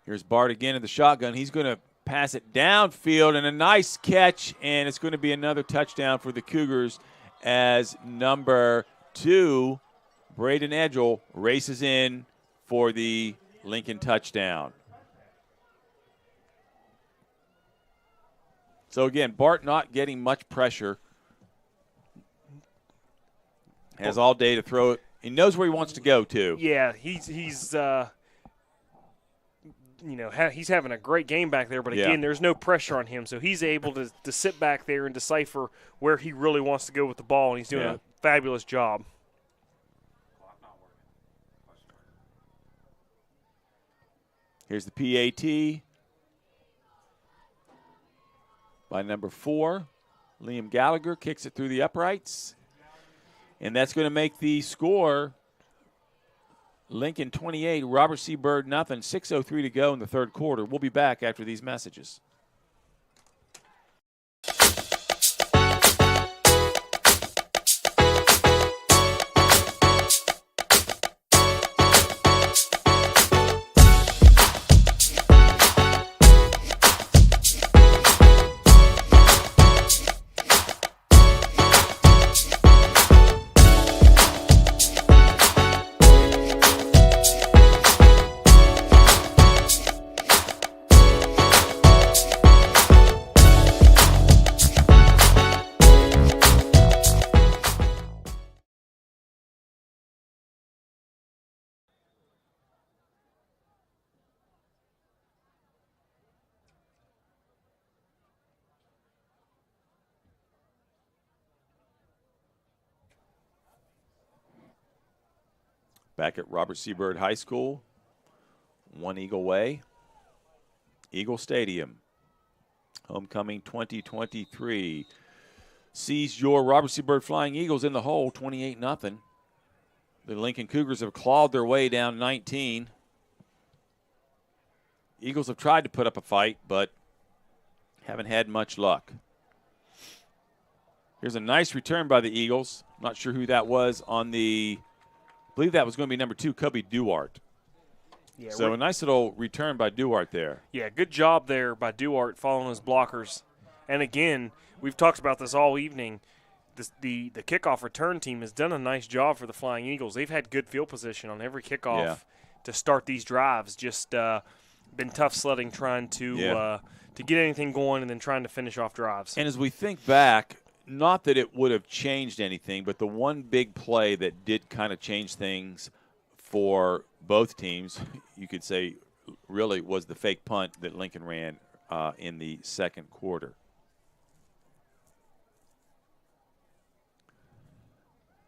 Here's Bart again in the shotgun. He's going to pass it downfield, and a nice catch, and it's going to be another touchdown for the Cougars as number 2, Braden Edgell, races in for the Lincoln touchdown. So, again, Bart not getting much pressure. Has all day to throw it. He knows where he wants to go, too. Yeah, he's he's having a great game back there, but again, there's no pressure on him, so he's able to sit back there and decipher where he really wants to go with the ball, and he's doing a fabulous job. Here's the PAT by number 4. Liam Gallagher kicks it through the uprights. And that's going to make the score Lincoln 28, Robert C. Byrd nothing. 6:03 to go in the third quarter. We'll be back after these messages. Back at Robert C. Byrd High School, One Eagle Way, Eagle Stadium. Homecoming 2023 sees your Robert C. Byrd Flying Eagles in the hole, 28-0. The Lincoln Cougars have clawed their way down 19. Eagles have tried to put up a fight, but haven't had much luck. Here's a nice return by the Eagles. Not sure who that was on the, I believe that was going to be number 2, Kobe Duarte. Yeah, so a nice little return by Duarte there. Yeah, good job there by Duarte following his blockers. And again, we've talked about this all evening. The kickoff return team has done a nice job for the Flying Eagles. They've had good field position on every kickoff to start these drives. Just been tough sledding trying to get anything going and then trying to finish off drives. And as we think back, not that it would have changed anything, but the one big play that did kind of change things for both teams, you could say, really was the fake punt that Lincoln ran in the second quarter.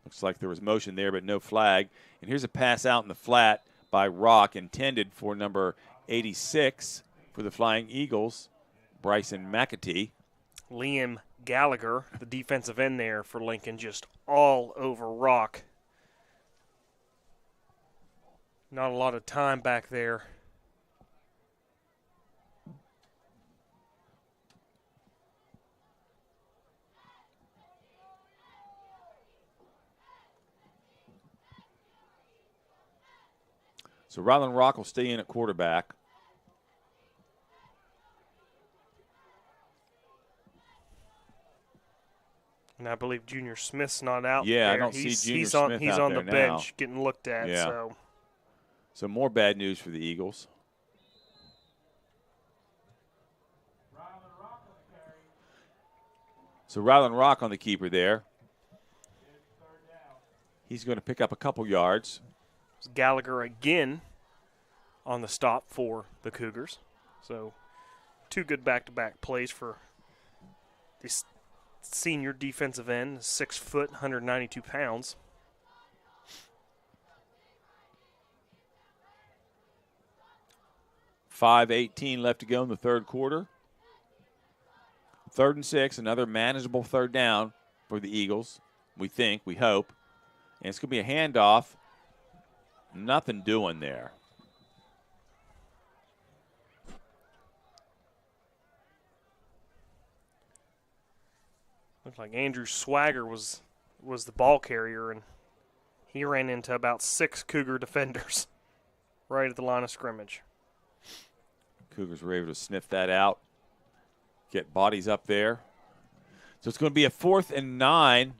Looks like there was motion there, but no flag. And here's a pass out in the flat by Rock, intended for number 86 for the Flying Eagles, Bryson McAtee. Liam Gallagher, the defensive end there for Lincoln, just all over Rock. Not a lot of time back there. So Ryland Rock will stay in at quarterback. And I believe Junior Smith's not out Yeah, there. I don't see Junior he's Smith He's out on there the now. bench getting looked at. Yeah. So more bad news for the Eagles. So Rylan Rock on the keeper there. He's going to pick up a couple yards. Gallagher again on the stop for the Cougars. So 2 good back-to-back plays for this senior defensive end, 6 foot, 192 pounds. .5:18 left to go in the third quarter. 3rd and 6, another manageable third down for the Eagles. We think, we hope. And it's going to be a handoff. Nothing doing there. Looks like Andrew Swagger was the ball carrier, and he ran into about 6 Cougar defenders right at the line of scrimmage. Cougars were able to sniff that out, get bodies up there. So it's going to be a 4th and 9,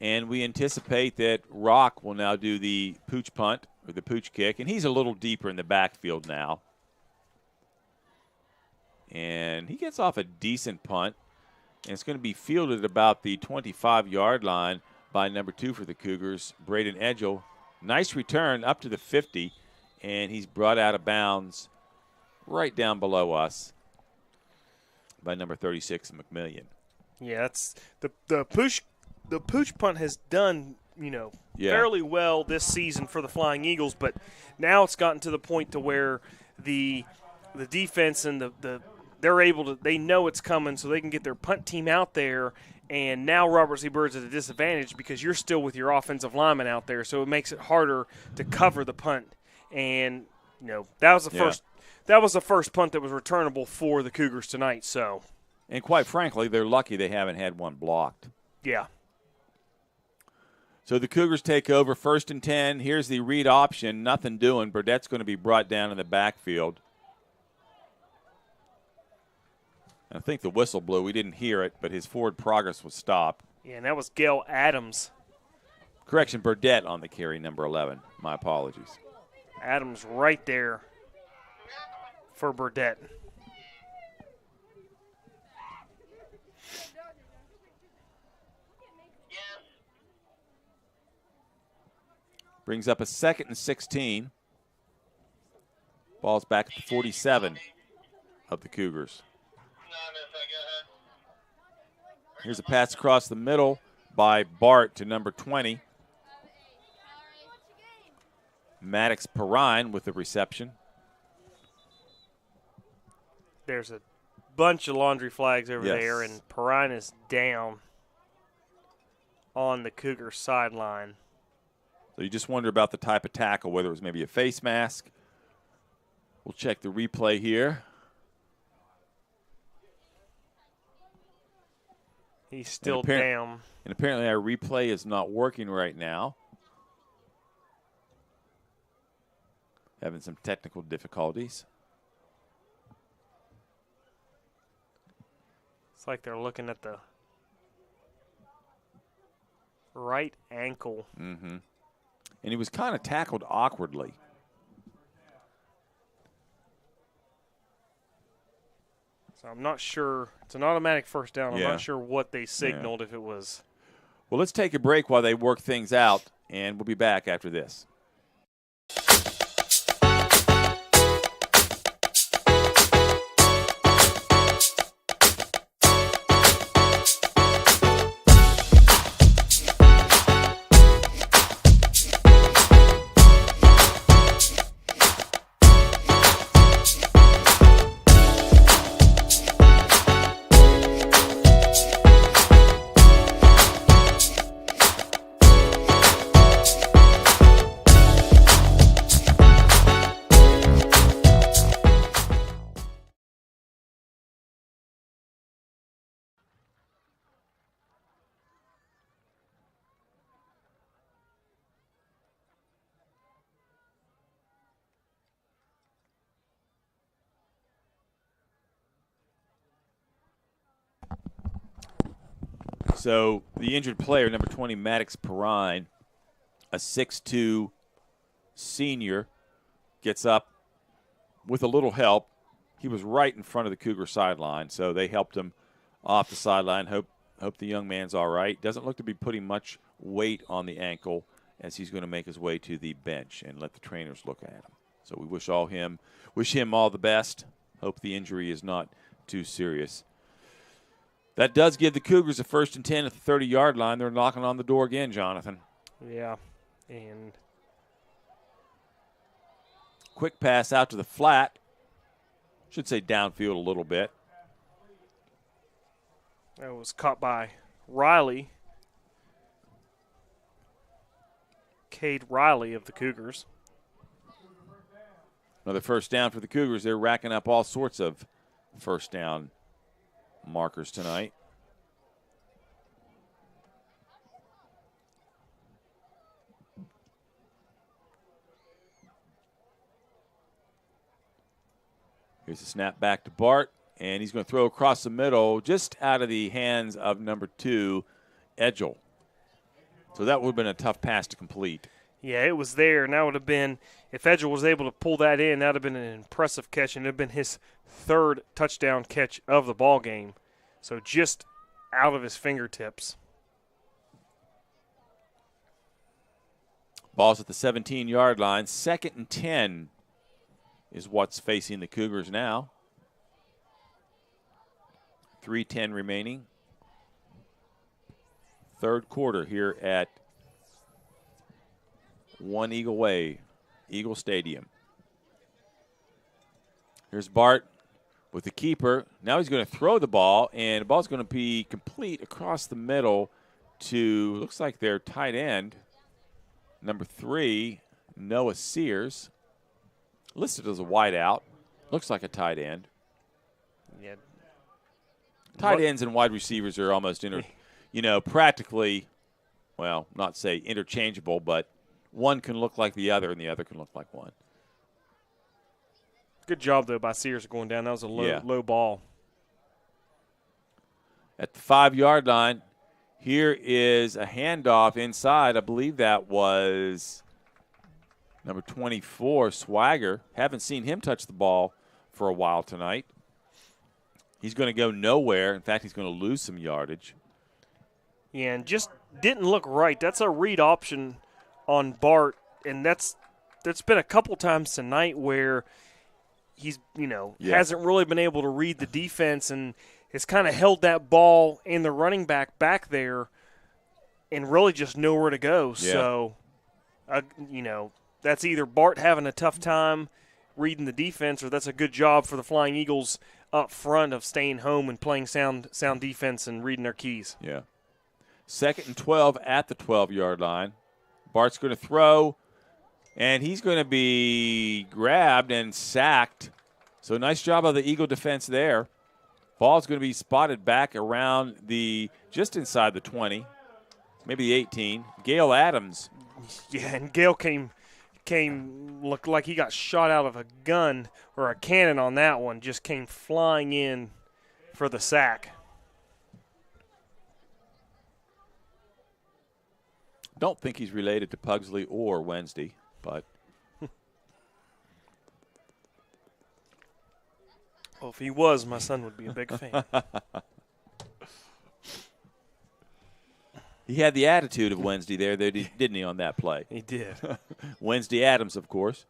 and we anticipate that Rock will now do the pooch punt or the pooch kick, and he's a little deeper in the backfield now. And he gets off a decent punt, and it's going to be fielded about the 25-yard line by number 2 for the Cougars, Braden Edgell. Nice return up to the 50, and he's brought out of bounds right down below us by number 36, McMillian. Yeah, that's the pooch punt has done, fairly well this season for the Flying Eagles, but now it's gotten to the point to where the defense and they know it's coming, so they can get their punt team out there. And now Robert C. Bird's at a disadvantage because you're still with your offensive lineman out there, so it makes it harder to cover the punt. And that was the first. That was the first punt that was returnable for the Cougars tonight. So, and quite frankly, they're lucky they haven't had one blocked. Yeah. So the Cougars take over 1st and 10. Here's the read option. Nothing doing. Burdett's going to be brought down in the backfield. I think the whistle blew. We didn't hear it, but his forward progress was stopped. Yeah, and that was Gail Adams. Correction, Burdett on the carry, number 11. My apologies. Adams right there for Burdett. Brings up a 2nd and 16. Ball's back at the 47 of the Cougars. Here's a pass across the middle by Bart to number 20. Maddox Perrine with the reception. There's a bunch of laundry flags over Yes. there, and Perrine is down on the Cougar sideline. So you just wonder about the type of tackle, whether it was maybe a face mask. We'll check the replay here. He's still down. And apparently our replay is not working right now. Having some technical difficulties. It's like they're looking at the right ankle. Mm-hmm. And he was kind of tackled awkwardly. So I'm not sure. It's an automatic first down. I'm Yeah. not sure what they signaled, if it was. Well, let's take a break while they work things out, and we'll be back after this. So the injured player, number 20, Maddox Perrine, a 6'2 senior, gets up with a little help. He was right in front of the Cougar sideline, so they helped him off the sideline. Hope the young man's all right. Doesn't look to be putting much weight on the ankle as he's going to make his way to the bench and let the trainers look at him. So we wish him all the best. Hope the injury is not too serious. That does give the Cougars a 1st and 10 at the 30-yard line. They're knocking on the door again, Jonathan. Yeah, and quick pass out to the flat. Should say downfield a little bit. that was caught by Riley. Cade Riley of the Cougars. Another first down for the Cougars. They're racking up all sorts of first down markers tonight. Here's a snap back to Bart, and he's going to throw across the middle just out of the hands of number 2, Edgel. So that would have been a tough pass to complete. Yeah, it was there, and that would have been, if Edgel was able to pull that in, that would have been an impressive catch, and it would have been his 3rd touchdown catch of the ball game. So just out of his fingertips. Ball's at the 17-yard line. 2nd and 10 is what's facing the Cougars now. 3:10 remaining. 3rd quarter here at One Eagle Way, Eagle Stadium. Here's Bart with the keeper. Now he's going to throw the ball, and the ball's going to be complete across the middle to, looks like their tight end, number 3, Noah Sears. Listed as a wideout. Looks like a tight end. Yeah. Tight ends and wide receivers are almost, practically, well, not say interchangeable, but one can look like the other and the other can look like one. Good job, though, by Sears going down. That was a low ball. At the 5-yard line, here is a handoff inside. I believe that was number 24, Swagger. Haven't seen him touch the ball for a while tonight. He's going to go nowhere. In fact, he's going to lose some yardage. Yeah, and just didn't look right. That's a read option on Bart, and that's been a couple times tonight where he's, hasn't really been able to read the defense and has kind of held that ball and the running back there and really just nowhere to go. Yeah. So, that's either Bart having a tough time reading the defense or that's a good job for the Flying Eagles up front of staying home and playing sound defense and reading their keys. Yeah. 2nd and 12 at the 12-yard line. Bart's going to throw, and he's going to be grabbed and sacked. So nice job of the Eagle defense there. Ball's going to be spotted back around just inside the 20, maybe the 18. Gale Adams. Yeah, and Gale looked like he got shot out of a gun or a cannon on that one, just came flying in for the sack. Don't think he's related to Pugsley or Wednesday, but well, if he was, my son would be a big fan. He had the attitude of Wednesday there, didn't he, on that play? He did. Wednesday Adams, of course.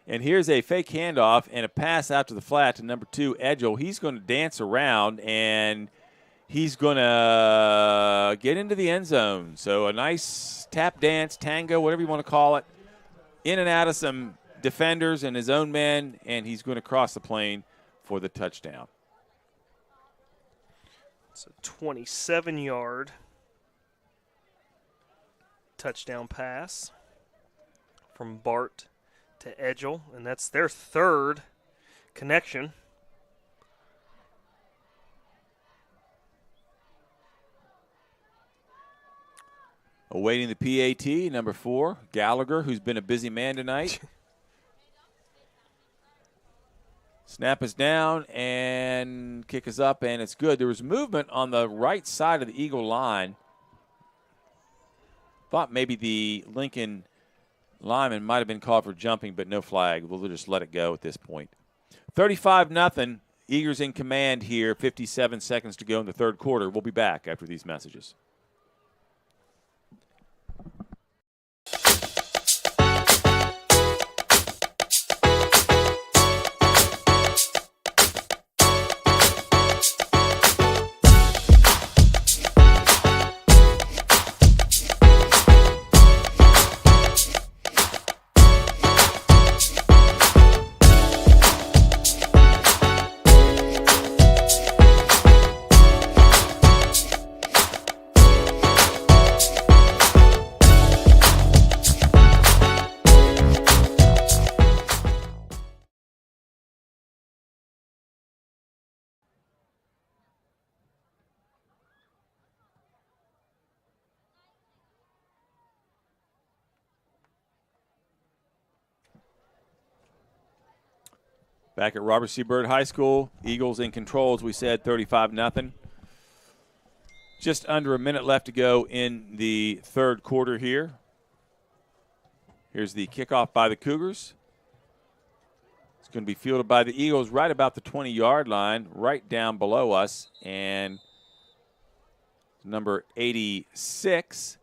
And here's a fake handoff and a pass out to the flat to number 2, Edgel. He's going to dance around, and he's going to get into the end zone. So a nice tap dance, tango, whatever you want to call it, in and out of some defenders and his own men, and he's going to cross the plane for the touchdown. It's a 27-yard touchdown pass from Bart to Edgel, and that's their 3rd connection. Awaiting the PAT, number 4, Gallagher, who's been a busy man tonight. Snap is down and kick is up, and it's good. There was movement on the right side of the Eagle line. Thought maybe the Lincoln lineman might have been called for jumping, but no flag. We'll just let it go at this point. 35-0. Eagles in command here. 57 seconds to go in the third quarter. We'll be back after these messages. Back at Robert C. Byrd High School, Eagles in control, as we said, 35-0. Just under a minute left to go in the third quarter here. Here's the kickoff by the Cougars. It's going to be fielded by the Eagles right about the 20-yard line, right down below us. And number 86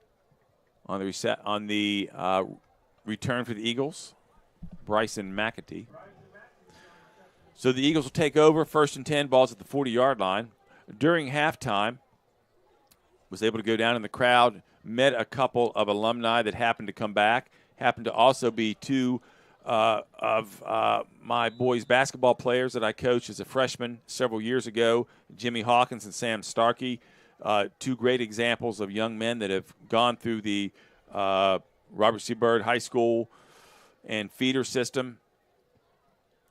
on the return for the Eagles, Bryson McAtee. So the Eagles will take over, 1st and 10, balls at the 40-yard line. During halftime, was able to go down in the crowd, met a couple of alumni that happened to come back, happened to also be two of my boys' basketball players that I coached as a freshman several years ago, Jimmy Hawkins and Sam Starkey, two great examples of young men that have gone through the Robert C. Byrd High School and feeder system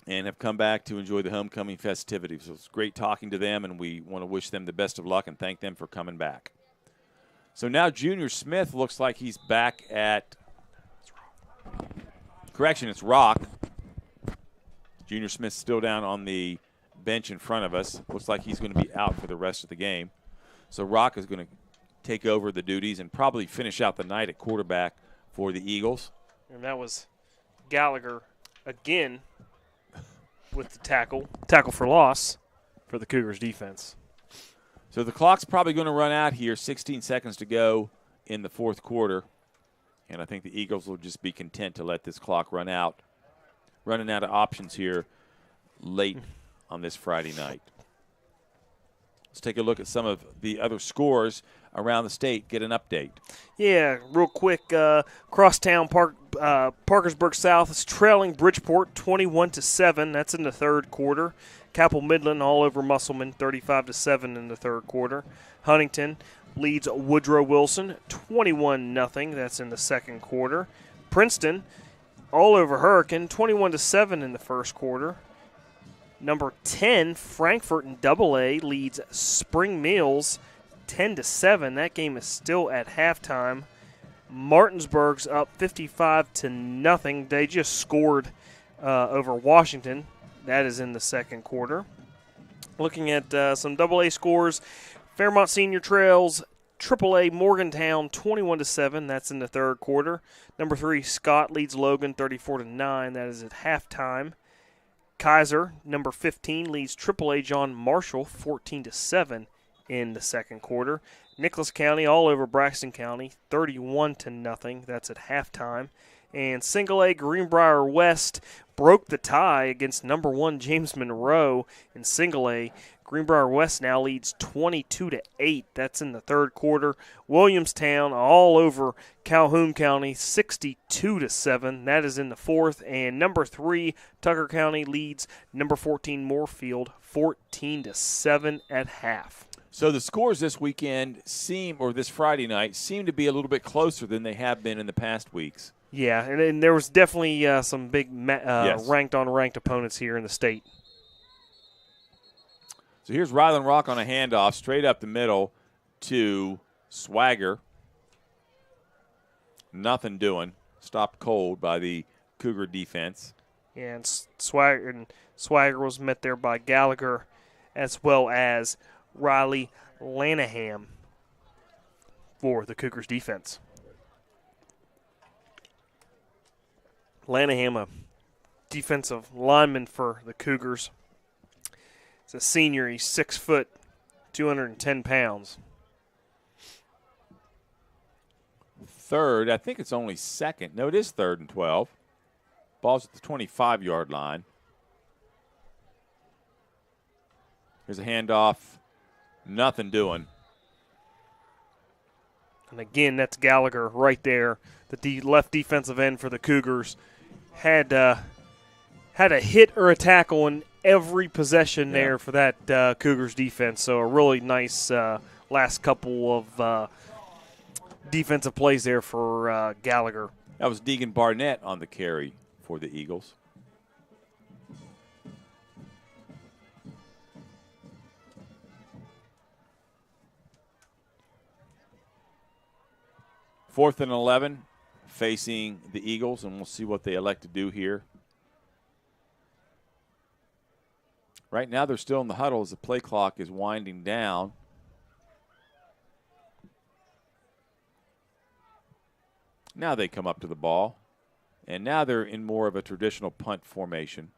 and have come back to enjoy the homecoming festivities. So it's great talking to them, and we want to wish them the best of luck and thank them for coming back. So now Junior Smith looks like he's back at – correction, it's Rock. Junior Smith's still down on the bench in front of us. Looks like he's going to be out for the rest of the game. So Rock is going to take over the duties and probably finish out the night at quarterback for the Eagles. And that was Gallagher again with the tackle for loss for the Cougars defense. So the clock's probably going to run out here, 16 seconds to go in the fourth quarter. And I think the Eagles will just be content to let this clock run out. Running out of options here late on this Friday night. Let's take a look at some of the other scores around the state, get an update. Yeah, real quick, Crosstown Parkersburg South is trailing Bridgeport 21-7. That's in the third quarter. Capel Midland all over Musselman 35-7 in the third quarter. Huntington leads Woodrow Wilson 21-0. That's in the second quarter. Princeton all over Hurricane 21-7 in the first quarter. Number 10, Frankfort in AA leads Spring Mills 10-7. That game is still at halftime. Martinsburg's up 55-0. They just scored over Washington. That is in the second quarter. Looking at some AA scores, Fairmont Senior Trails AAA Morgantown 21-7. That's in the third quarter. Number 3, Scott leads Logan 34-9. That is at halftime. Kaiser, number 15, leads AAA John Marshall 14-7 in the second quarter. Nicholas County all over Braxton County 31-0. That's at halftime. And single A Greenbrier West broke the tie against number 1 James Monroe in single A. Greenbrier West now leads 22-8. That's in the third quarter. Williamstown all over Calhoun County 62-7. That is in the fourth. And number 3 Tucker County leads number 14 Moorfield 14-7 at half. So the scores this weekend this Friday night seem to be a little bit closer than they have been in the past weeks. Yeah, and there was definitely some big yes. ranked opponents here in the state. So here's Ryland Rock on a handoff straight up the middle to Swagger. Nothing doing. Stopped cold by the Cougar defense. And Swagger was met there by Gallagher as well as Riley Lanaham for the Cougars defense. Lanaham, a defensive lineman for the Cougars. He's a senior. He's 6 foot, 210 pounds. Third, I think it's only second. No, it is 3rd and 12. Ball's at the 25-yard line. Here's a handoff. Nothing doing. And again, that's Gallagher right there, the left defensive end for the Cougars. Had a hit or a tackle in every possession there for that Cougars defense. So a really nice last couple of defensive plays there for Gallagher. That was Deegan Barnett on the carry for the Eagles. Fourth and 11 facing the Eagles, and we'll see what they elect to do here. Right now they're still in the huddle as the play clock is winding down. Now they come up to the ball, and now they're in more of a traditional punt formation.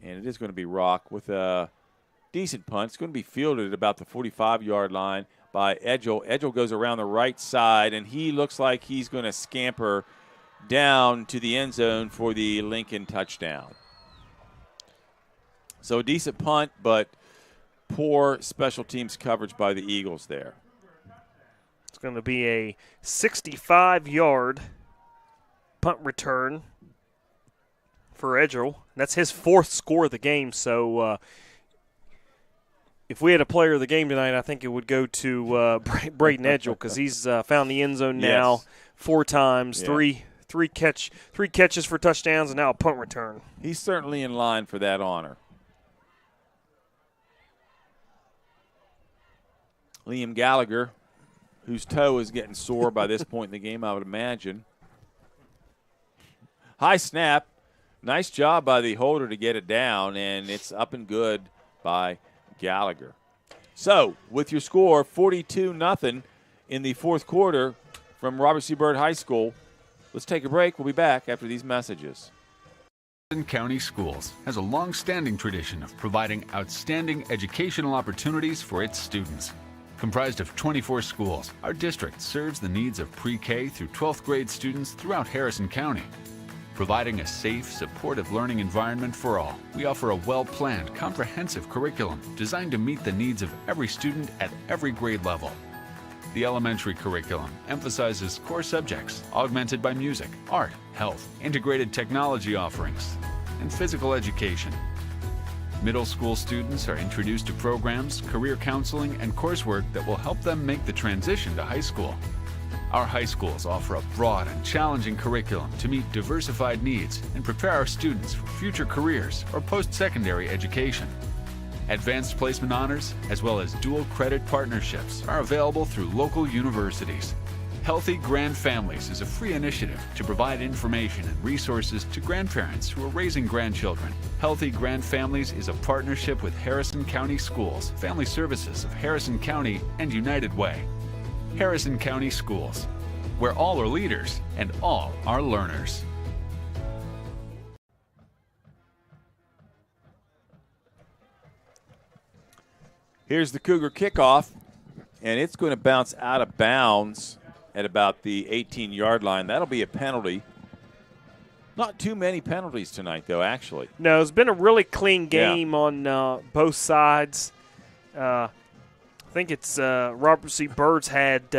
And it is going to be Rock with a decent punt. It's going to be fielded at about the 45-yard line by Edgel. Edgel goes around the right side, and he looks like he's going to scamper down to the end zone for the Lincoln touchdown. So a decent punt, but poor special teams coverage by the Eagles there. It's going to be a 65-yard punt return for Edgel. That's his 4th score of the game, so if we had a player of the game tonight, I think it would go to Braden Edgel because he's found the end zone now 4 times, three catches for touchdowns, and now a punt return. He's certainly in line for that honor. Liam Gallagher, whose toe is getting sore by this point in the game, I would imagine. High snap. Nice job by the holder to get it down, and it's up and good by Gallagher. So, with your score, 42-0 in the 4th quarter from Robert C. Byrd High School. Let's take a break. We'll be back after these messages. Harrison County Schools has a long-standing tradition of providing outstanding educational opportunities for its students. Comprised of 24 schools, our district serves the needs of pre-K through 12th grade students throughout Harrison County. Providing a safe, supportive learning environment for all, we offer a well-planned, comprehensive curriculum designed to meet the needs of every student at every grade level. The elementary curriculum emphasizes core subjects augmented by music, art, health, integrated technology offerings, and physical education. Middle school students are introduced to programs, career counseling, and coursework that will help them make the transition to high school. Our high schools offer a broad and challenging curriculum to meet diversified needs and prepare our students for future careers or post-secondary education. Advanced placement honors, as well as dual credit partnerships, are available through local universities. Healthy Grand Families is a free initiative to provide information and resources to grandparents who are raising grandchildren. Healthy Grand Families is a partnership with Harrison County Schools, Family Services of Harrison County, and United Way. Harrison County Schools, where all are leaders and all are learners. Here's the Cougar kickoff, and it's going to bounce out of bounds at about the 18-yard line. That'll be a penalty. Not too many penalties tonight, though, actually. No, it's been a really clean game on both sides. I think it's Robert C. Bird's had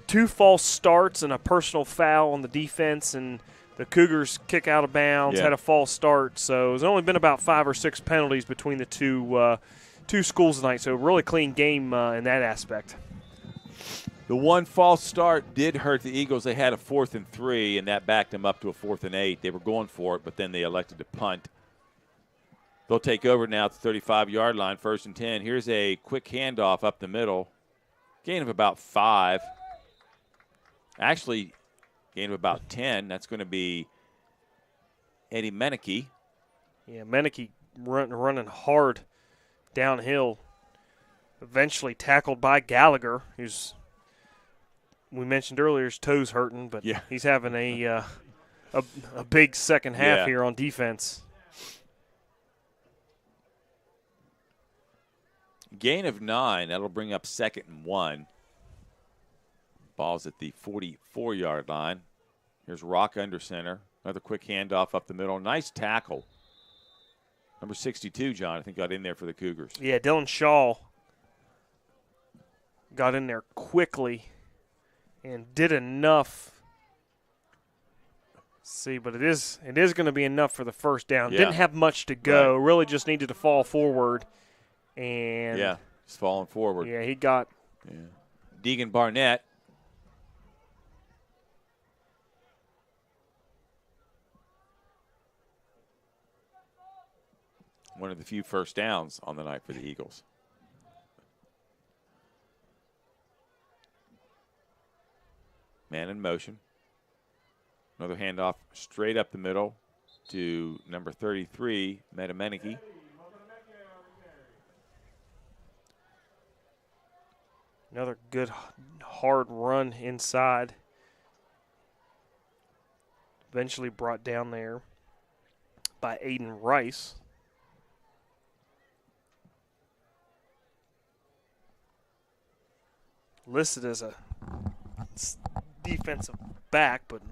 2 false starts and a personal foul on the defense, and the Cougars kick out of bounds, had a false start. So there's only been about 5 or 6 penalties between the two schools tonight. So a really clean game in that aspect. The one false start did hurt the Eagles. They had a 4th and 3, and that backed them up to a 4th and 8. They were going for it, but then they elected to punt. They'll take over now at the 35-yard line, 1st and 10. Here's a quick handoff up the middle. Gain of about 5. Actually, gain of about 10. That's going to be Eddie Menike. Yeah, Menike running hard downhill. Eventually tackled by Gallagher, who's, we mentioned earlier, his toes hurting, but Yeah. he's having a big second half Yeah. here on defense. Gain of 9. That'll bring up 2nd and 1. Ball's at the 44-yard line. Here's Rock under center. Another quick handoff up the middle. Nice tackle. Number 62, John, I think got in there for the Cougars. Yeah, Dylan Shaw got in there quickly and did enough. See, but it is going to be enough for the first down. Yeah. Didn't have much to go. Really just needed to fall forward. And Yeah, he's falling forward. yeah, he got Yeah. Deegan Barnett. One of the few first downs on the night for the Eagles. Man in motion. Another handoff straight up the middle to number 33, Meta Menike. another good hard run inside. Eventually brought down there by Aiden Rice. Listed as a defensive back, but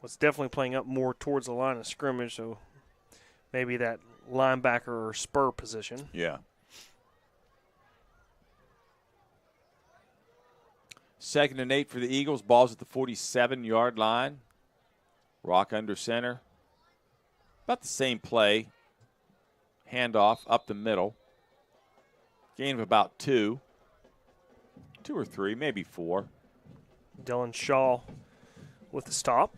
was definitely playing up more towards the line of scrimmage, so maybe that linebacker or spur position. Yeah. 2nd and 8 for the Eagles. Ball's at the 47-yard line. Rock under center. About the same play. Handoff up the middle. Gain of about 2. 2 or 3, maybe 4. Dylan Shaw with the stop.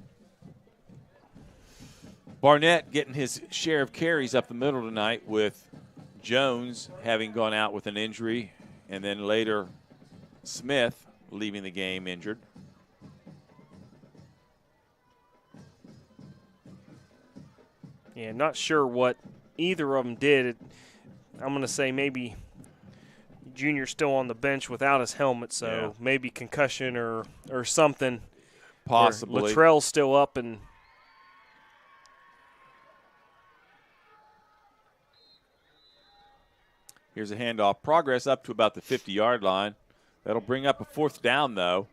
Barnett getting his share of carries up the middle tonight, with Jones having gone out with an injury, and then later Smith leaving the game injured. Yeah, not sure what either of them did. I'm going to say maybe Junior's still on the bench without his helmet, so maybe concussion or something. Possibly. Luttrell's still up, and here's a handoff. Progress up to about the 50-yard line. That'll bring up a 4th down, though.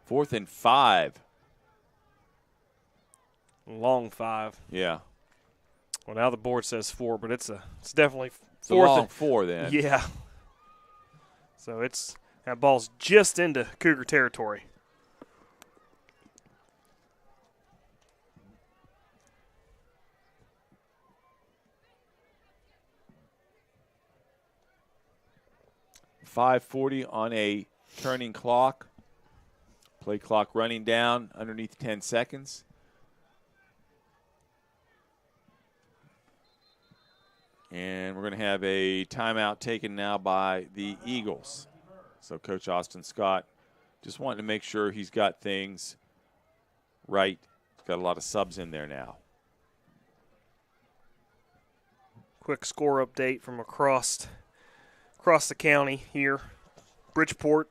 4th and 5. long 5. Yeah. Well, now the board says 4, but it's definitely 4th. It's a long 4 then. Yeah. So that ball's just into Cougar territory. .540 on a turning clock. Play clock running down underneath 10 seconds. And we're going to have a timeout taken now by the Eagles. So Coach Austin Scott just wanting to make sure he's got things right. He's got a lot of subs in there now. Quick score update from across the county here. Bridgeport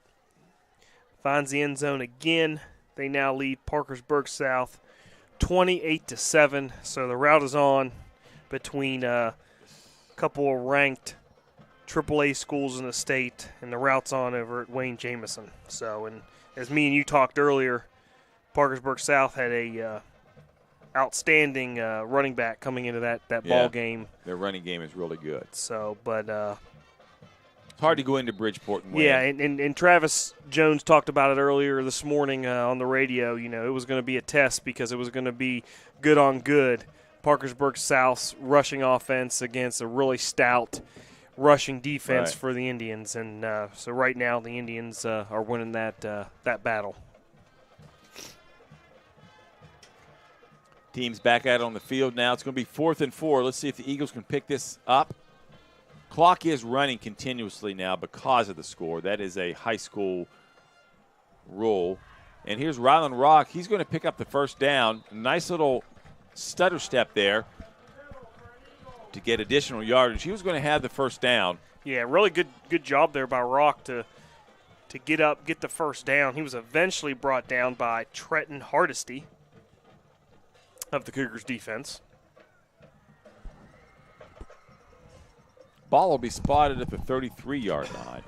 finds the end zone again. They now lead Parkersburg South 28-7. So the route is on between a couple of ranked AAA schools in the state, and the route's on over at Wayne Jamison. So, and as me and you talked earlier, Parkersburg South had a outstanding running back coming into that ball game. Their running game is really good. So, but it's hard to go into Bridgeport and win. yeah, and Travis Jones talked about it earlier this morning on the radio. You know, it was going to be a test because it was going to be good on good. Parkersburg South's rushing offense against a really stout rushing defense for the Indians, and so right now the Indians are winning that battle. Teams back out on the field now. It's going to be 4th and 4. Let's see if the Eagles can pick this up. Clock is running continuously now because of the score. That is a high school rule. And here's Ryland Rock. He's going to pick up the first down. Nice little stutter step there to get additional yardage. He was going to have the first down. Yeah, really good job there by Rock to get up, get the first down. He was eventually brought down by Trenton Hardesty of the Cougars defense. Ball will be spotted at the 33-yard line.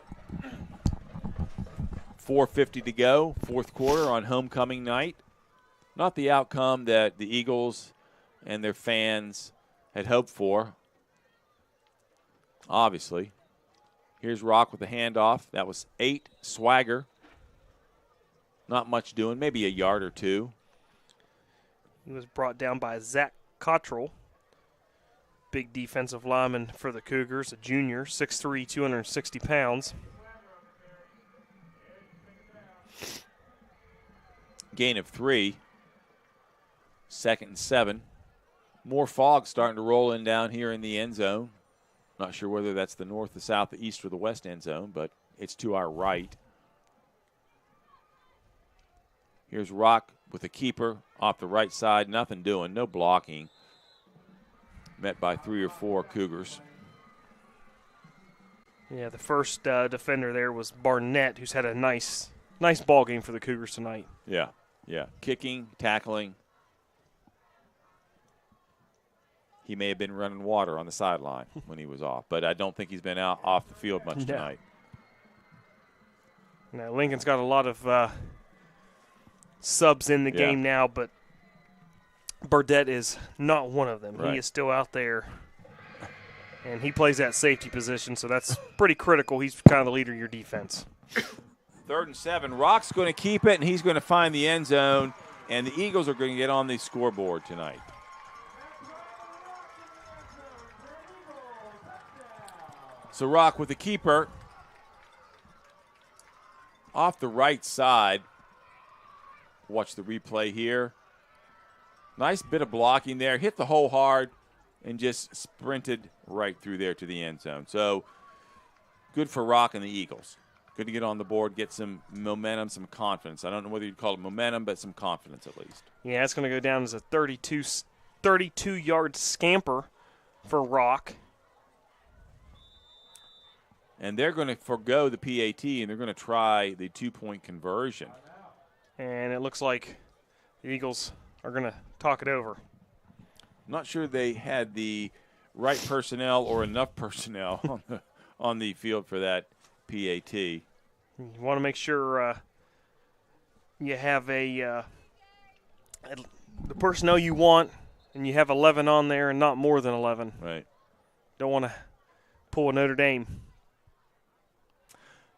4:50 to go, fourth quarter on homecoming night. Not the outcome that the Eagles and their fans had hoped for, obviously. Here's Rock with the handoff. That was 8. Swagger. Not much doing, maybe a yard or two. He was brought down by Zach Cottrell, big defensive lineman for the Cougars, a junior, 6'3", 260 pounds. Gain of 3. 2nd and 7. More fog starting to roll in down here in the end zone. Not sure whether that's the north, the south, the east, or the west end zone, but it's to our right. Here's Rock with a keeper off the right side. Nothing doing, no blocking. Met by 3 or 4 Cougars. Yeah, the first defender there was Barnett, who's had a nice ball game for the Cougars tonight. Yeah. Kicking, tackling. He may have been running water on the sideline when he was off, but I don't think he's been out off the field much tonight. Now, Lincoln's got a lot of subs in the game now, but Burdett is not one of them. Right. He is still out there, and he plays that safety position, so that's pretty critical. He's kind of the leader of your defense. 3rd and 7. Rock's going to keep it, and he's going to find the end zone, and the Eagles are going to get on the scoreboard tonight. So Rock with the keeper off the right side. Watch the replay here. Nice bit of blocking there. Hit the hole hard and just sprinted right through there to the end zone. So good for Rock and the Eagles. Good to get on the board, get some momentum, some confidence. I don't know whether you'd call it momentum, but some confidence at least. Yeah, it's going to go down as a 32-yard scamper for Rock. And they're going to forego the PAT, and they're going to try the 2-point conversion. And it looks like the Eagles are going to talk it over. I'm not sure they had the right personnel or enough personnel on the field for that PAT. You want to make sure you have the personnel you want, and you have 11 on there and not more than 11. Right. Don't want to pull a Notre Dame.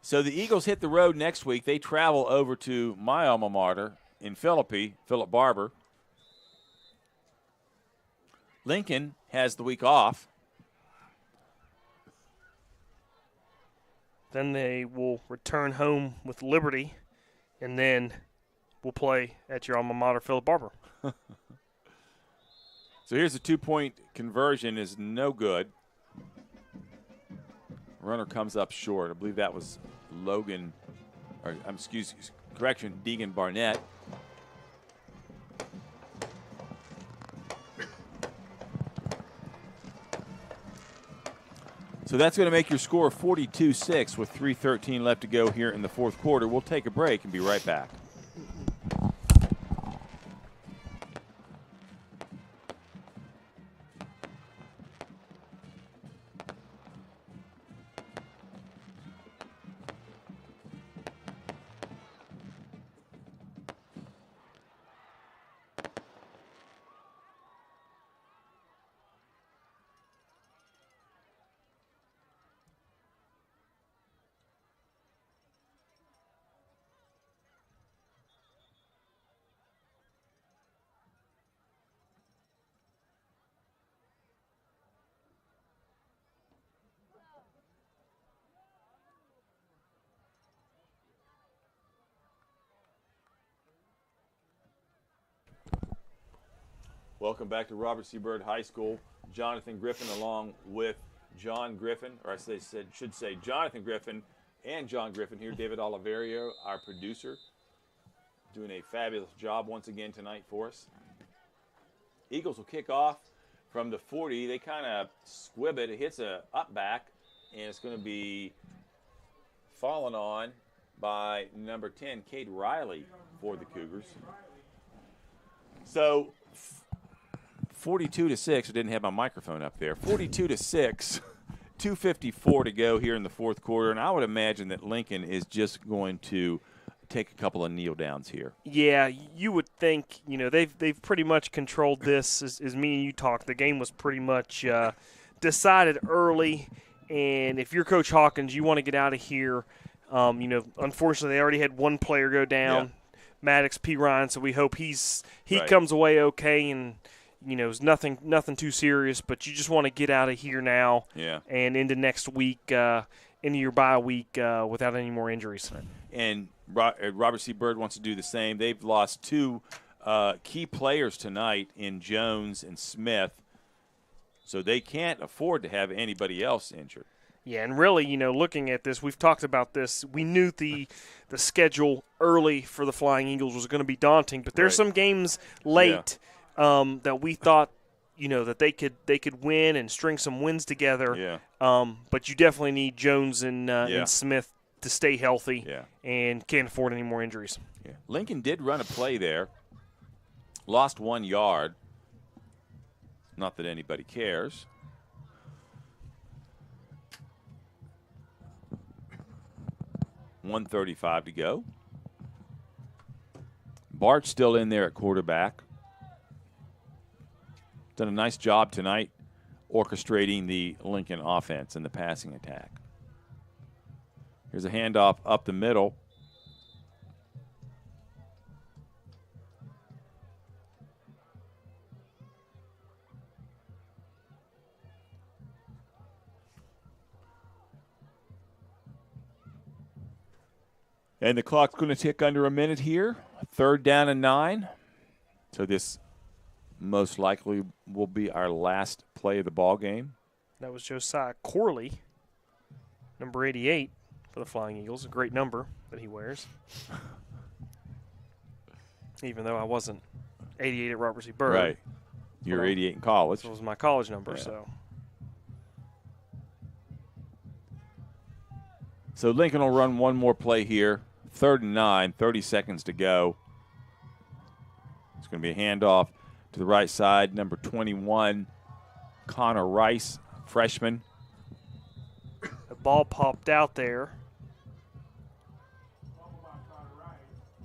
So the Eagles hit the road next week. They travel over to my alma mater in Philip Barber. Lincoln has the week off. Then they will return home with Liberty, and then we'll play at your alma mater, Philip Barber. So here's a 2-point conversion is no good. Runner comes up short. I believe that was Deegan Barnett. So that's going to make your score 42-6 with 3:13 left to go here in the fourth quarter. We'll take a break and be right back. Welcome back to Robert C. Byrd High School. Jonathan Griffin along with John Griffin, or should say Jonathan Griffin and John Griffin here. David Oliverio, our producer. doing a fabulous job once again tonight for us. Eagles will kick off from the 40. They kind of squib it. It hits a up back, and it's going to be fallen on by number 10, Cade Riley, for the Cougars. So 42-6. I didn't have my microphone up there. 42-6. 2:54 to go here in the fourth quarter, and I would imagine that Lincoln is just going to take a couple of kneel downs here. Yeah, you would think. They've pretty much controlled this. As me and you talked, the game was pretty much decided early. And if you're Coach Hawkins, you want to get out of here. Unfortunately, they already had one player go down, Maddox P. Ryan. So we hope he right. comes away okay, and it's nothing too serious. But you just want to get out of here now, and into next week, into your bye week without any more injuries. And Robert C. Byrd wants to do the same. They've lost two key players tonight in Jones and Smith, so they can't afford to have anybody else injured. Yeah, and really, looking at this, we've talked about this. We knew the schedule early for the Flying Eagles was going to be daunting, but there's some games late that we thought, that they could win and string some wins together. Yeah. But you definitely need Jones and Smith to stay healthy and can't afford any more injuries. Yeah. Lincoln did run a play there, lost 1 yard. Not that anybody cares. .135 to go. Bart's still in there at quarterback. Done a nice job tonight orchestrating the Lincoln offense and the passing attack. Here's a handoff up the middle. And the clock's going to tick under a minute here. 3rd down and 9. So this most likely will be our last play of the ball game. That was Josiah Corley, number 88 for the Flying Eagles. A great number that he wears. Even though I wasn't 88 at Robert C. Byrd. Right. You were 88 in college. This was my college number, So Lincoln will run one more play here. 3rd and 9, 30 seconds to go. It's going to be a handoff to the right side. Number 21, Connor Rice, freshman. The ball popped out there,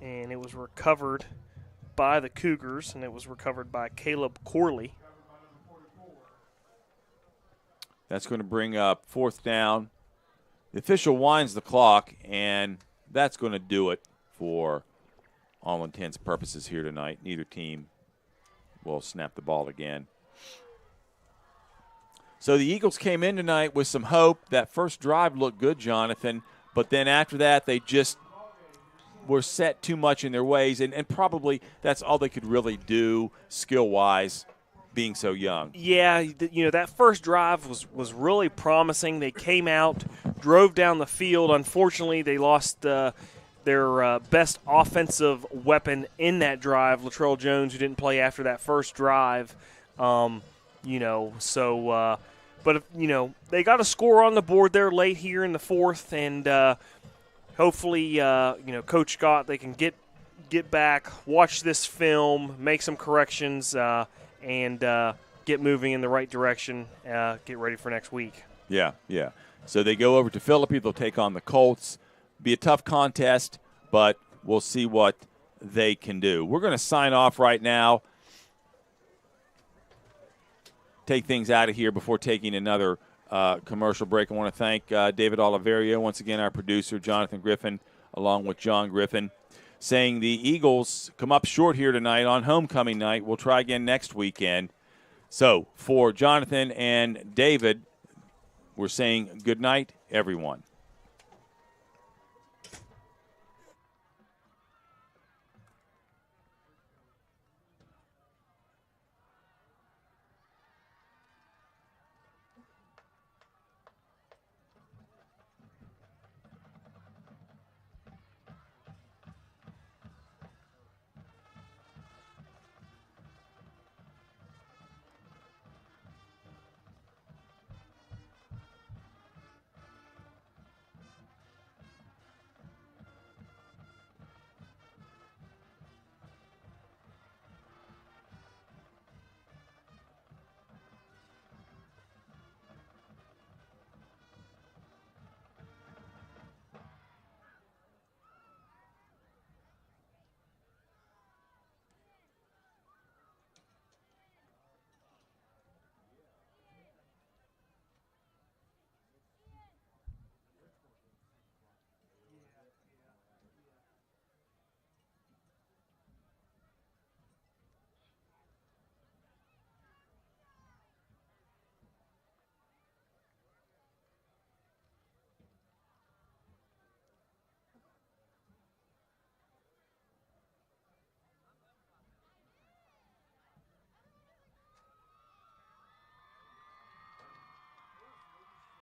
and it was recovered by the Cougars, and it was recovered by Caleb Corley. That's going to bring up 4th down. The official winds the clock, and that's going to do it for all intents and purposes here tonight. Neither team will snap the ball again. So the Eagles came in tonight with some hope. That first drive looked good, Jonathan, but then after that they just were set too much in their ways, and probably that's all they could really do skill-wise, being so young. Yeah, that first drive was really promising. They came out, drove down the field. Unfortunately, they lost their best offensive weapon in that drive, Latrell Jones, who didn't play after that first drive. But they got a score on the board there late here in the fourth, and hopefully, Coach Scott, they can get back, watch this film, make some corrections, and get moving in the right direction, get ready for next week. Yeah. So they go over to Philippi. They'll take on the Colts. Be a tough contest, but we'll see what they can do. We're going to sign off right now, take things out of here before taking another commercial break. I want to thank David Oliverio, once again, our producer, Jonathan Griffin, along with John Griffin, saying the Eagles come up short here tonight on homecoming night. We'll try again next weekend. So for Jonathan and David, we're saying good night, everyone.